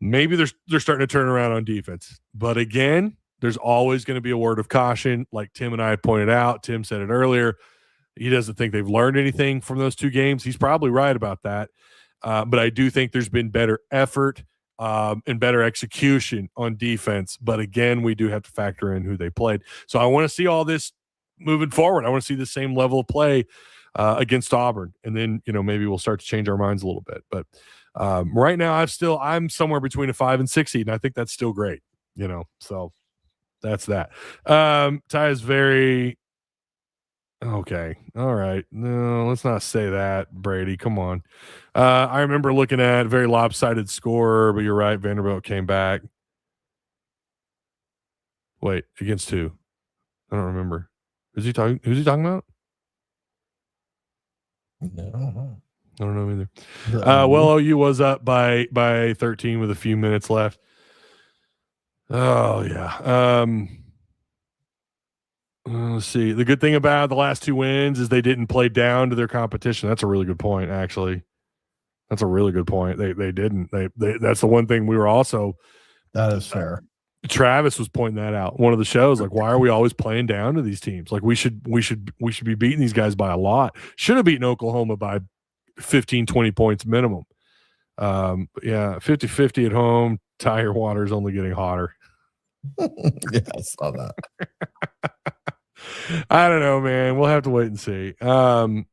Maybe they're starting to turn around on defense. But again, there's always going to be a word of caution. Like Tim and I pointed out, Tim said it earlier. He doesn't think they've learned anything from those 2 games. He's probably right about that. But I do think there's been better effort and better execution on defense. But again, we do have to factor in who they played. So I want to see all this moving forward. I want to see the same level of play against Auburn, and then maybe we'll start to change our minds a little bit. But right now, I'm somewhere between a 5 and 6 seed, and I think that's still great. So that's that. Ty is very okay. All right, no, let's not say that, Brady. Come on. I remember looking at a very lopsided score, but you're right. Vanderbilt came back. Wait, against who? I don't remember. Who's he talking about? No. I don't know either. Well, OU was up by 13 with a few minutes left. Oh, yeah. Let's see. The good thing about the last 2 wins is they didn't play down to their competition. That's a really good point, actually. That's a really good point. They didn't. They that's the one thing we were also. That is fair. Travis was pointing that out. One of the shows, like, why are we always playing down to these teams? Like, we should be beating these guys by a lot. Should have beaten Oklahoma by 15, 20 points minimum. Yeah, 50-50 at home. Tire water's only getting hotter. Yeah, I saw that. I don't know, man. We'll have to wait and see. Damn,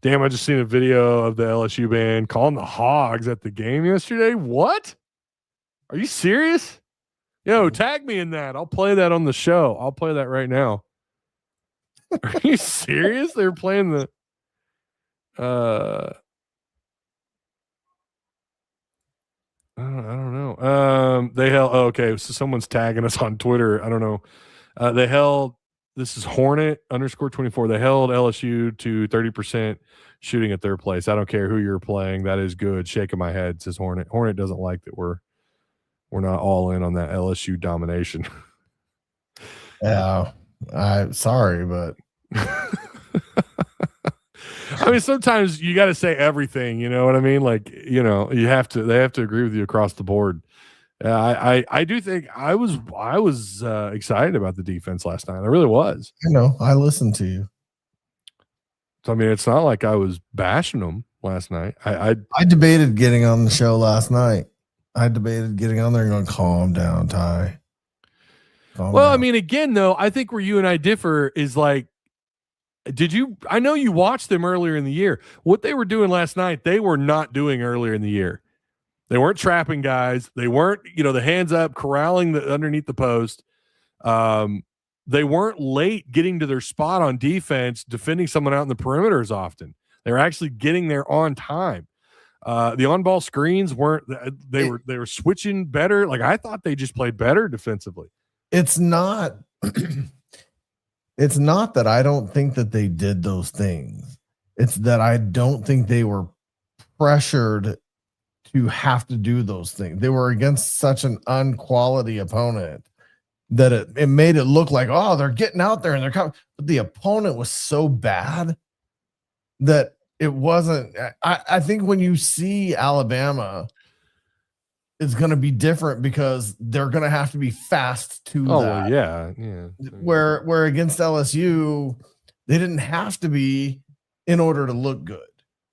I just seen a video of the LSU band calling the Hogs at the game yesterday. What? Are you serious? Yo, tag me in that. I'll play that on the show. I'll play that right now. Are you serious? They were playing the I don't know. They held okay, so someone's tagging us on Twitter. I don't know. They held this is Hornet _24. They held LSU to 30% shooting at their place. I don't care who you're playing. That is good. Shaking my head, says Hornet. Hornet doesn't like that we're not all in on that LSU domination. Yeah, I'm sorry, but I mean, sometimes you got to say everything. You know what I mean? Like, they have to agree with you across the board. I do think I was excited about the defense last night. I really was. I listened to you. So I mean, it's not like I was bashing them last night. I debated getting on the show last night. I debated getting on there and going, calm down, Ty. Calm down. I mean, again, though, I think where you and I differ is like, I know you watched them earlier in the year. What they were doing last night, they were not doing earlier in the year. They weren't trapping guys. They weren't, the hands up, corralling underneath the post. They weren't late getting to their spot on defense, defending someone out in the perimeter as often. They were actually getting there on time. The on-ball screens weren't. They were switching better. Like, I thought they just played better defensively. It's not. It's not that I don't think that they did those things. It's that I don't think they were pressured to have to do those things. They were against such an unquality opponent that it made it look like, oh, they're getting out there and they're coming. But the opponent was so bad that it wasn't. I think when you see Alabama, it's going to be different because they're going to have to be fast to that. Well, yeah. Where against LSU, they didn't have to be in order to look good.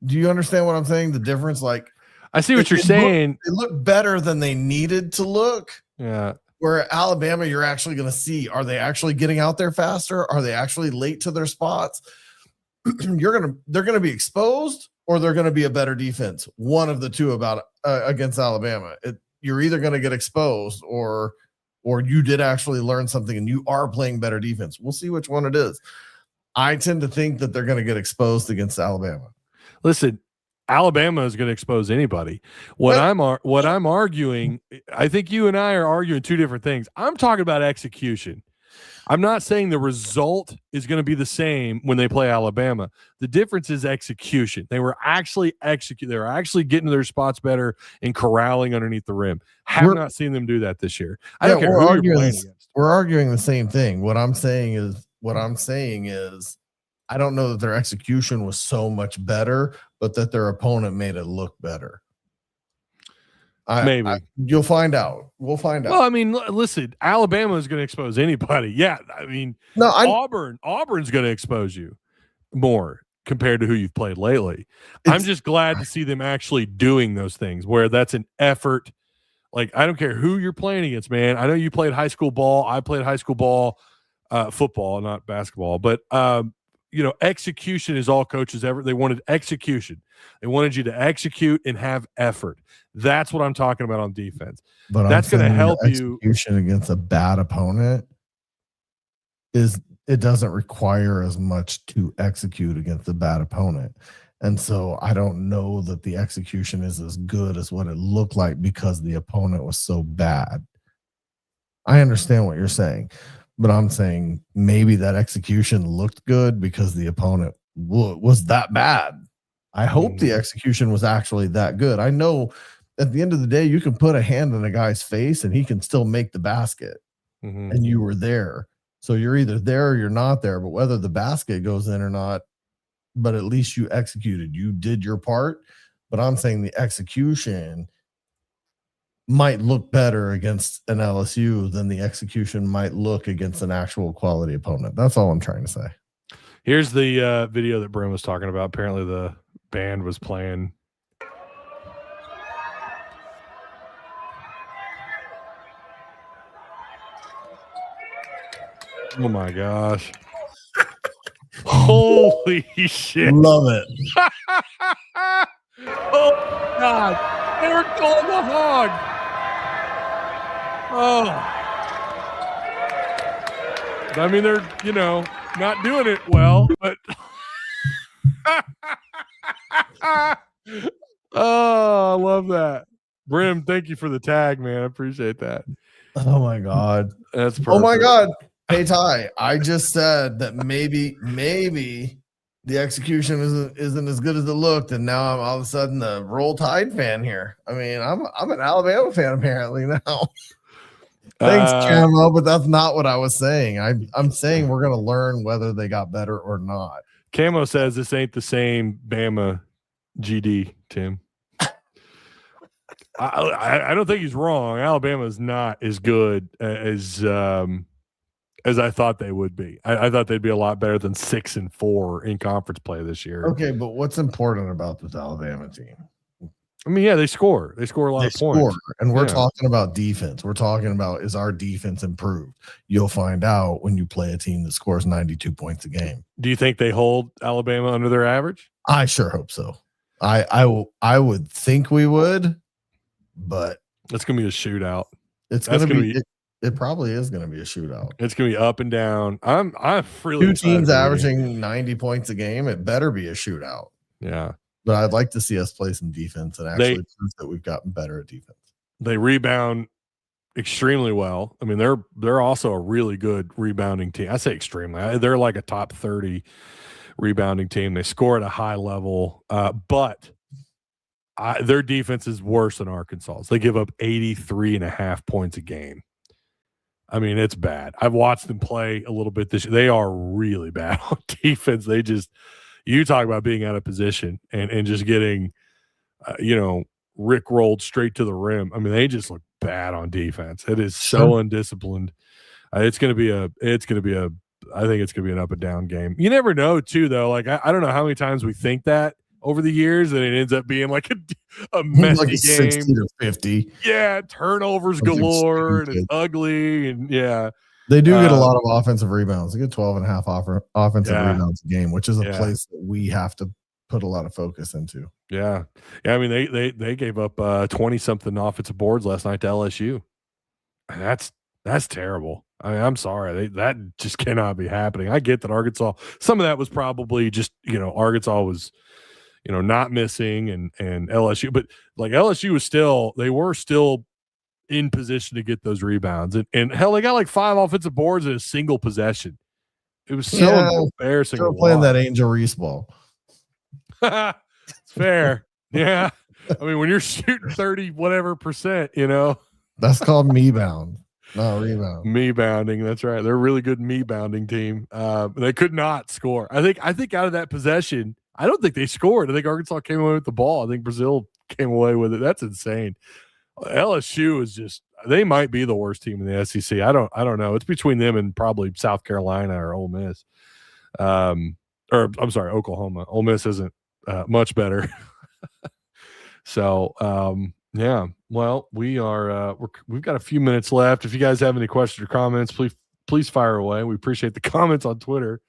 Do you understand what I'm saying? The difference, like, I see what you're saying. They look better than they needed to look. Yeah. Where Alabama, you're actually going to see, are they actually getting out there faster? Are they actually late to their spots? They're going to be exposed, or they're going to be a better defense. One of the two against Alabama. You're either going to get exposed, or you did actually learn something and you are playing better defense. We'll see which one it is. I tend to think that they're going to get exposed against Alabama. Listen, Alabama is going to expose anybody. What I'm arguing, I think you and I are arguing two different things. I'm talking about execution. I'm not saying the result is going to be the same when they play Alabama. The difference is execution. They were actually They were actually getting to their spots better and corralling underneath the rim. Have not seen them do that this year. I don't care who you're playing against. We're arguing the same thing. What I'm saying is, I don't know that their execution was so much better, but that their opponent made it look better. Maybe you'll find out. We'll find out. Well, I mean, listen, Alabama is going to expose anybody. Yeah, I mean, Auburn's going to expose you more compared to who you've played lately. I'm just glad to see them actually doing those things where that's an effort. Like, I don't care who you're playing against, man. I know you played high school ball. I played high school ball, football, not basketball, but execution is all coaches ever. They wanted execution. They wanted you to execute and have effort. That's what I'm talking about on defense. But that's going to help you. Execution against a bad opponent it doesn't require as much to execute against a bad opponent. And so I don't know that the execution is as good as what it looked like because the opponent was so bad. I understand what you're saying. But I'm saying maybe that execution looked good because the opponent was that bad. I hope the execution was actually that good. I know at the end of the day, you can put a hand in a guy's face and he can still make the basket. And you were there. So you're either there or you're not there. But whether the basket goes in or not, but at least you executed. You did your part. But I'm saying the execution might look better against an LSU than the execution might look against an actual quality opponent. That's all I'm trying to say. Here's the video that Brim was talking about. Apparently the band was playing. Oh my gosh. Holy shit. Love it. Oh God. They were calling the hog. Oh. I mean, they're, not doing it well, but oh, I love that. Brim, thank you for the tag, man. I appreciate that. Oh my God. That's perfect. Oh my God. Hey Ty, I just said that maybe the execution isn't as good as it looked, and now I'm all of a sudden the Roll Tide fan here. I mean, I'm an Alabama fan apparently now. Thanks, Camo, but that's not what I was saying. I'm saying we're gonna learn whether they got better or not. Camo says this ain't the same Bama GD, Tim. I don't think he's wrong. Alabama is not as good as I thought they would be. I thought they'd be a lot better than 6-4 in conference play this year. Okay, but what's important about this Alabama team? I mean, yeah, they score. They score a lot of points. And we're talking about defense. We're talking about, is our defense improved? You'll find out when you play a team that scores 92 points a game. Do you think they hold Alabama under their average? I sure hope so. I would think we would, but it's going to be a shootout. It's going to be. It probably is going to be a shootout. It's going to be up and down. I'm really two teams averaging 90 points a game. It better be a shootout. Yeah, but I'd like to see us play some defense and actually prove that we've gotten better at defense. They rebound extremely well. I mean, they're also a really good rebounding team. I say extremely. They're like a top 30 rebounding team. They score at a high level, but their defense is worse than Arkansas's. They give up 83.5 points a game. I mean, it's bad. I've watched them play a little bit this year. They are really bad on defense. They just, you talk about being out of position and just getting, rickrolled straight to the rim. I mean, they just look bad on defense. It is so undisciplined. I think it's going to be an up and down game. You never know too, though. Like, I don't know how many times we think that over the years, and it ends up being like a messy like game. 60 to 50. Yeah, turnovers galore, and it's ugly, and yeah. They do get a lot of offensive rebounds. They get 12.5 offensive rebounds a game, which is a place that we have to put a lot of focus into. Yeah. I mean, they gave up 20-something offensive boards last night to LSU. And that's terrible. I mean, I'm sorry. That just cannot be happening. I get that Arkansas, some of that was probably just, Arkansas was, not missing and LSU, but like LSU were still in position to get those rebounds. And hell, they got like 5 offensive boards in a single possession. It was so embarrassing. They're playing that Angel Reese ball. It's fair. Yeah. I mean, when you're shooting 30 whatever percent, that's called me bound. No, rebound. Me bounding. That's right. They're a really good me bounding team. They could not score. I think out of that possession, I don't think they scored. I think Arkansas came away with the ball. I think Brazil came away with it. That's insane. LSU is just, they might be the worst team in the SEC. I don't know. It's between them and probably South Carolina or Ole Miss. Or I'm sorry, Oklahoma. Ole Miss isn't much better. So, yeah. Well, we've got a few minutes left. If you guys have any questions or comments, please fire away. We appreciate the comments on Twitter.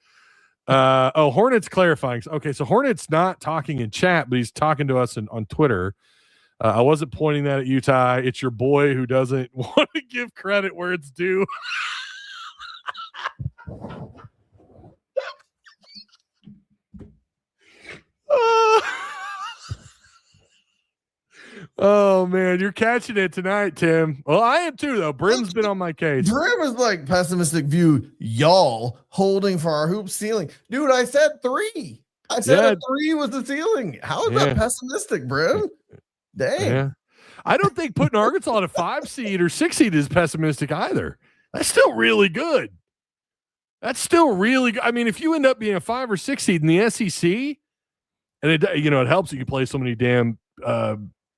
Hornet's clarifying. Okay, so Hornet's not talking in chat, but he's talking to us on Twitter. I wasn't pointing that at you, Ty. It's your boy who doesn't want to give credit where it's due. Oh man, you're catching it tonight, Tim. Well, I am too, though. Brim's been on my case. Brim is like pessimistic view. Y'all holding for our hoop ceiling, dude. I said 3. I said 3 was the ceiling. How is that pessimistic, Brim? Dang. Yeah. I don't think putting Arkansas at a 5 seed or 6 seed is pessimistic either. That's still really good. I mean, if you end up being a 5 or 6 seed in the SEC, and it helps that you play so many damn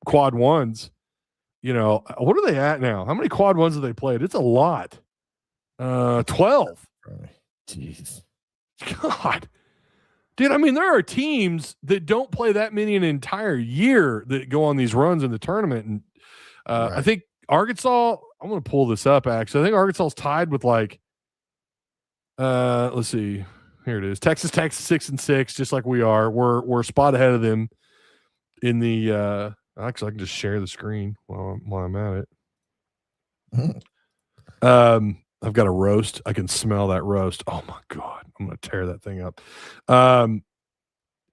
quad ones. What are they at now? How many quad ones have they played? It's a lot. 12. Jeez. God. Dude, I mean, there are teams that don't play that many an entire year that go on these runs in the tournament. And I think Arkansas, I'm going to pull this up, actually. I think Arkansas is tied with let's see. Here it is. Texas Tech 6-6, just like we are. We're a spot ahead of them in the actually I can just share the screen while I'm at it. I've got a roast. I can smell that roast. Oh my God. I'm gonna tear that thing up.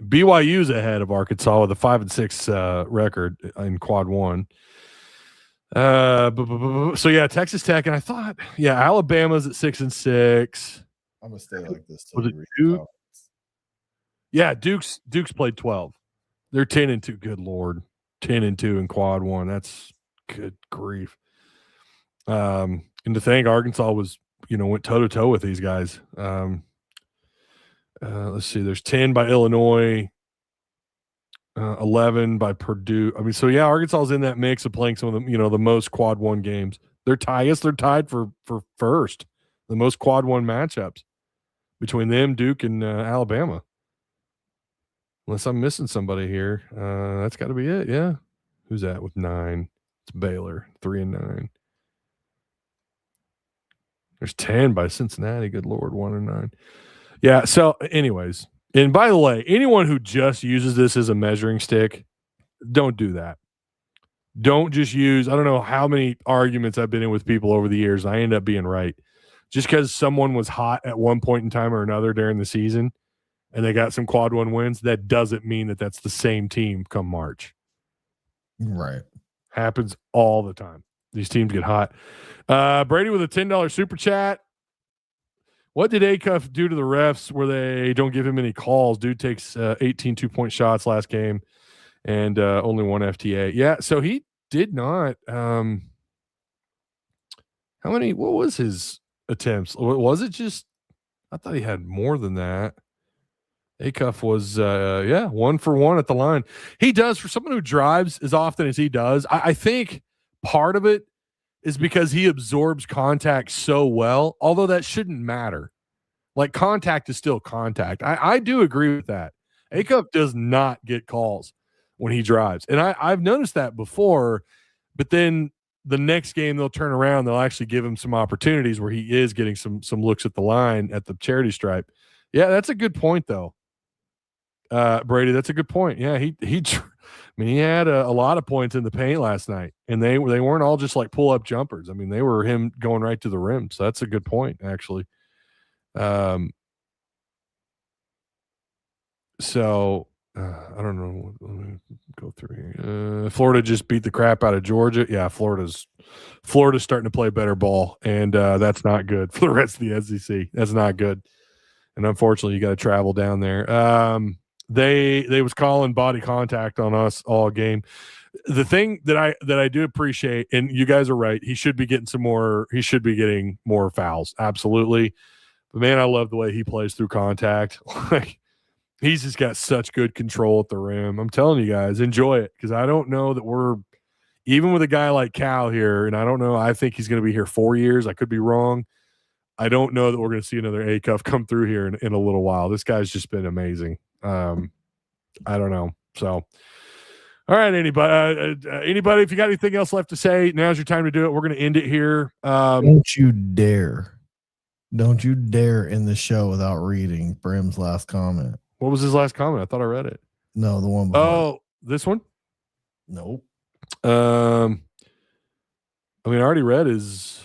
BYU's ahead of Arkansas with a 5-6 record in quad 1. So yeah, Texas Tech, and I thought, Alabama's at 6-6. I'm gonna stay like this. Was it Duke? Yeah, Duke's played 12. They're 10-2. Good Lord, 10-2 in quad 1. That's good grief. And to think Arkansas was, went toe to toe with these guys. Let's see. There's 10 by Illinois, 11 by Purdue. I mean, so yeah, Arkansas is in that mix of playing some of the, the most quad 1 games. They're tied for first, the most quad 1 matchups between them, Duke, and Alabama. Unless I'm missing somebody here, that's got to be it. Yeah, who's that with 9? It's Baylor, 3-9. There's 10 by Cincinnati. Good Lord, 1-9. Yeah. So, anyways, and by the way, anyone who just uses this as a measuring stick, don't do that. Don't just use, I don't know how many arguments I've been in with people over the years. I end up being right. Just because someone was hot at one point in time or another during the season and they got some quad one wins, that doesn't mean that that's the same team come March. Right. Happens all the time. These teams get hot. Brady with a $10 super chat. What did Acuff do to the refs where they don't give him any calls? Dude takes 18 2-point shots last game and only one FTA. Yeah, so he did not. How many? What was his attempts? Was it just? I thought he had more than that. Acuff was, 1 for 1 at the line. He does, for someone who drives as often as he does, I think part of it is because he absorbs contact so well, although that shouldn't matter. Like, contact is still contact. I do agree with that. Acuff does not get calls when he drives. And I've noticed that before, but then the next game they'll turn around, they'll actually give him some opportunities where he is getting some looks at the line at the charity stripe. Yeah, that's a good point, though. Brady, that's a good point. Yeah, he had a lot of points in the paint last night, and they weren't all just like pull up jumpers. I mean, they were him going right to the rim. So that's a good point, actually. So I don't know. Let me go through here. Florida just beat the crap out of Georgia. Yeah, Florida's starting to play better ball, and that's not good for the rest of the SEC. That's not good, and unfortunately, you got to travel down there. They was calling body contact on us all game. The thing that I do appreciate, and you guys are right, he should be getting more fouls. Absolutely. But man, I love the way he plays through contact. Like, he's just got such good control at the rim. I'm telling you guys, enjoy it, because I don't know that we're, even with a guy like Cal here, and I don't know, I think he's going to be here 4 years. I could be wrong. I don't know that we're going to see another Acuff come through here in a little while. This guy's just been amazing. I don't know. So, all right, anybody, if you got anything else left to say, now's your time to do it. We're going to end it here. Don't you dare end the show without reading Brim's last comment. What was his last comment? I thought I read it. No, the one before. Oh, this one? Nope. I already read his.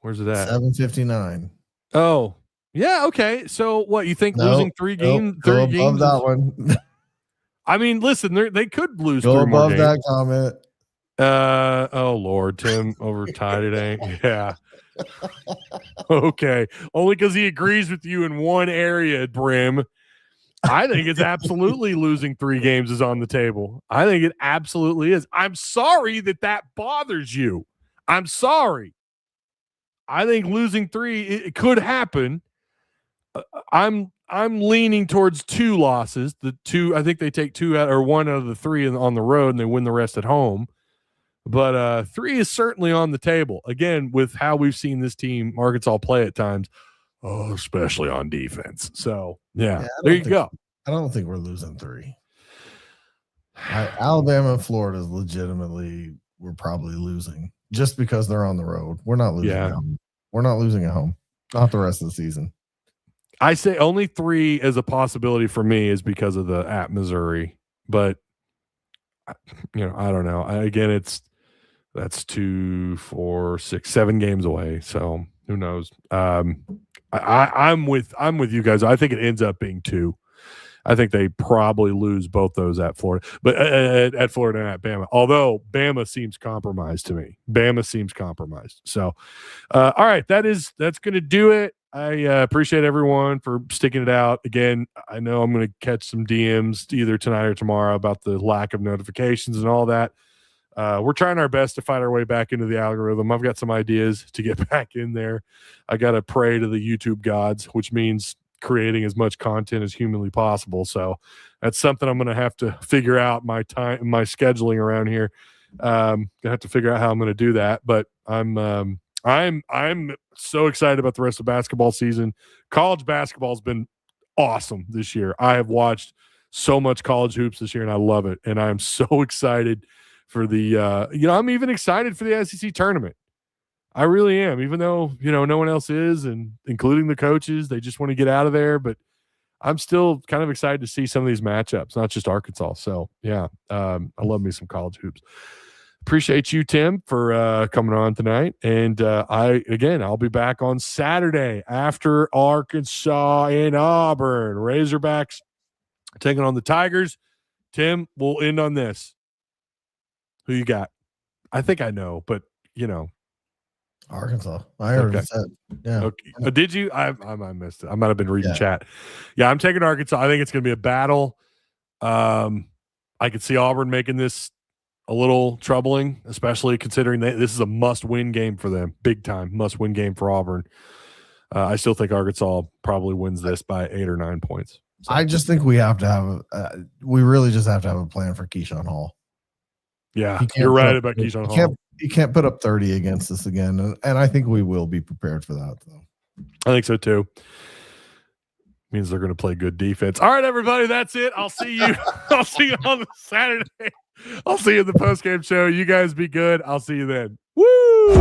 Where's it at? 7:59. Oh, yeah. Okay. So what, you think losing three games? Go above that one. I mean, listen, they could lose. Go three more above games. that comment. Oh Lord, Tim over tie today. Yeah. Okay. Only because he agrees with you in one area, Brim. I think it's absolutely losing 3 games is on the table. I think it absolutely is. I'm sorry that bothers you. I'm sorry. I think losing 3, it could happen. I'm leaning towards 2 losses. The 2, I think they take 2 out, or 1 out of the 3 on the road, and they win the rest at home. But 3 is certainly on the table. Again, with how we've seen this team, Arkansas, play at times, especially on defense. So, yeah there you go. I don't think we're losing 3. Alabama and Florida is legitimately, we're probably losing just because they're on the road. We're not losing at home. We're not losing at home. Not the rest of the season. I say only 3 as a possibility for me is because of the at Missouri. But, I don't know. Again, that's 2, 4, 6, 7 games away. So who knows? I'm with you guys. I think it ends up being 2. I think they probably lose both those at Florida, but at Florida and at Bama. Although Bama seems compromised to me. So, all right, that's going to do it. I appreciate everyone for sticking it out. Again, I know I'm going to catch some DMs either tonight or tomorrow about the lack of notifications and all that. We're trying our best to fight our way back into the algorithm. I've got some ideas to get back in there. I got to pray to the YouTube gods, which means creating as much content as humanly possible. So that's something I'm going to have to figure out my scheduling around here. Gonna have to figure out how I'm going to do that, but I'm so excited about the rest of basketball season. College basketball has been awesome this year. I have watched so much college hoops this year and I love it. And I'm so excited for the, I'm even excited for the SEC tournament. I really am, even though, no one else is, and including the coaches, they just want to get out of there. But I'm still kind of excited to see some of these matchups, not just Arkansas. So, yeah, I love me some college hoops. appreciate you, Tim, for coming on tonight. And I'll be back on Saturday after Arkansas and Auburn. Razorbacks taking on the Tigers. Tim, we'll end on this. Who you got? I think I know, but Arkansas. I already said. Yeah. Okay. Did you? I missed it. I might have been reading chat. Yeah, I'm taking Arkansas. I think it's going to be a battle. I could see Auburn making this a little troubling, especially considering this is a must-win game for them. Big time must-win game for Auburn. I still think Arkansas probably wins this by 8 or 9 points. So. I just think we have to have we really just have to have a plan for Keyshawn Hall. Yeah, you're right about Keyshawn Hall. You can't put up 30 against us again, and I think we will be prepared for that, though. I think so too. Means they're going to play good defense. All right, everybody, that's it. I'll see you. I'll see you on Saturday. I'll see you in the post-game show. You guys be good. I'll see you then. Woo!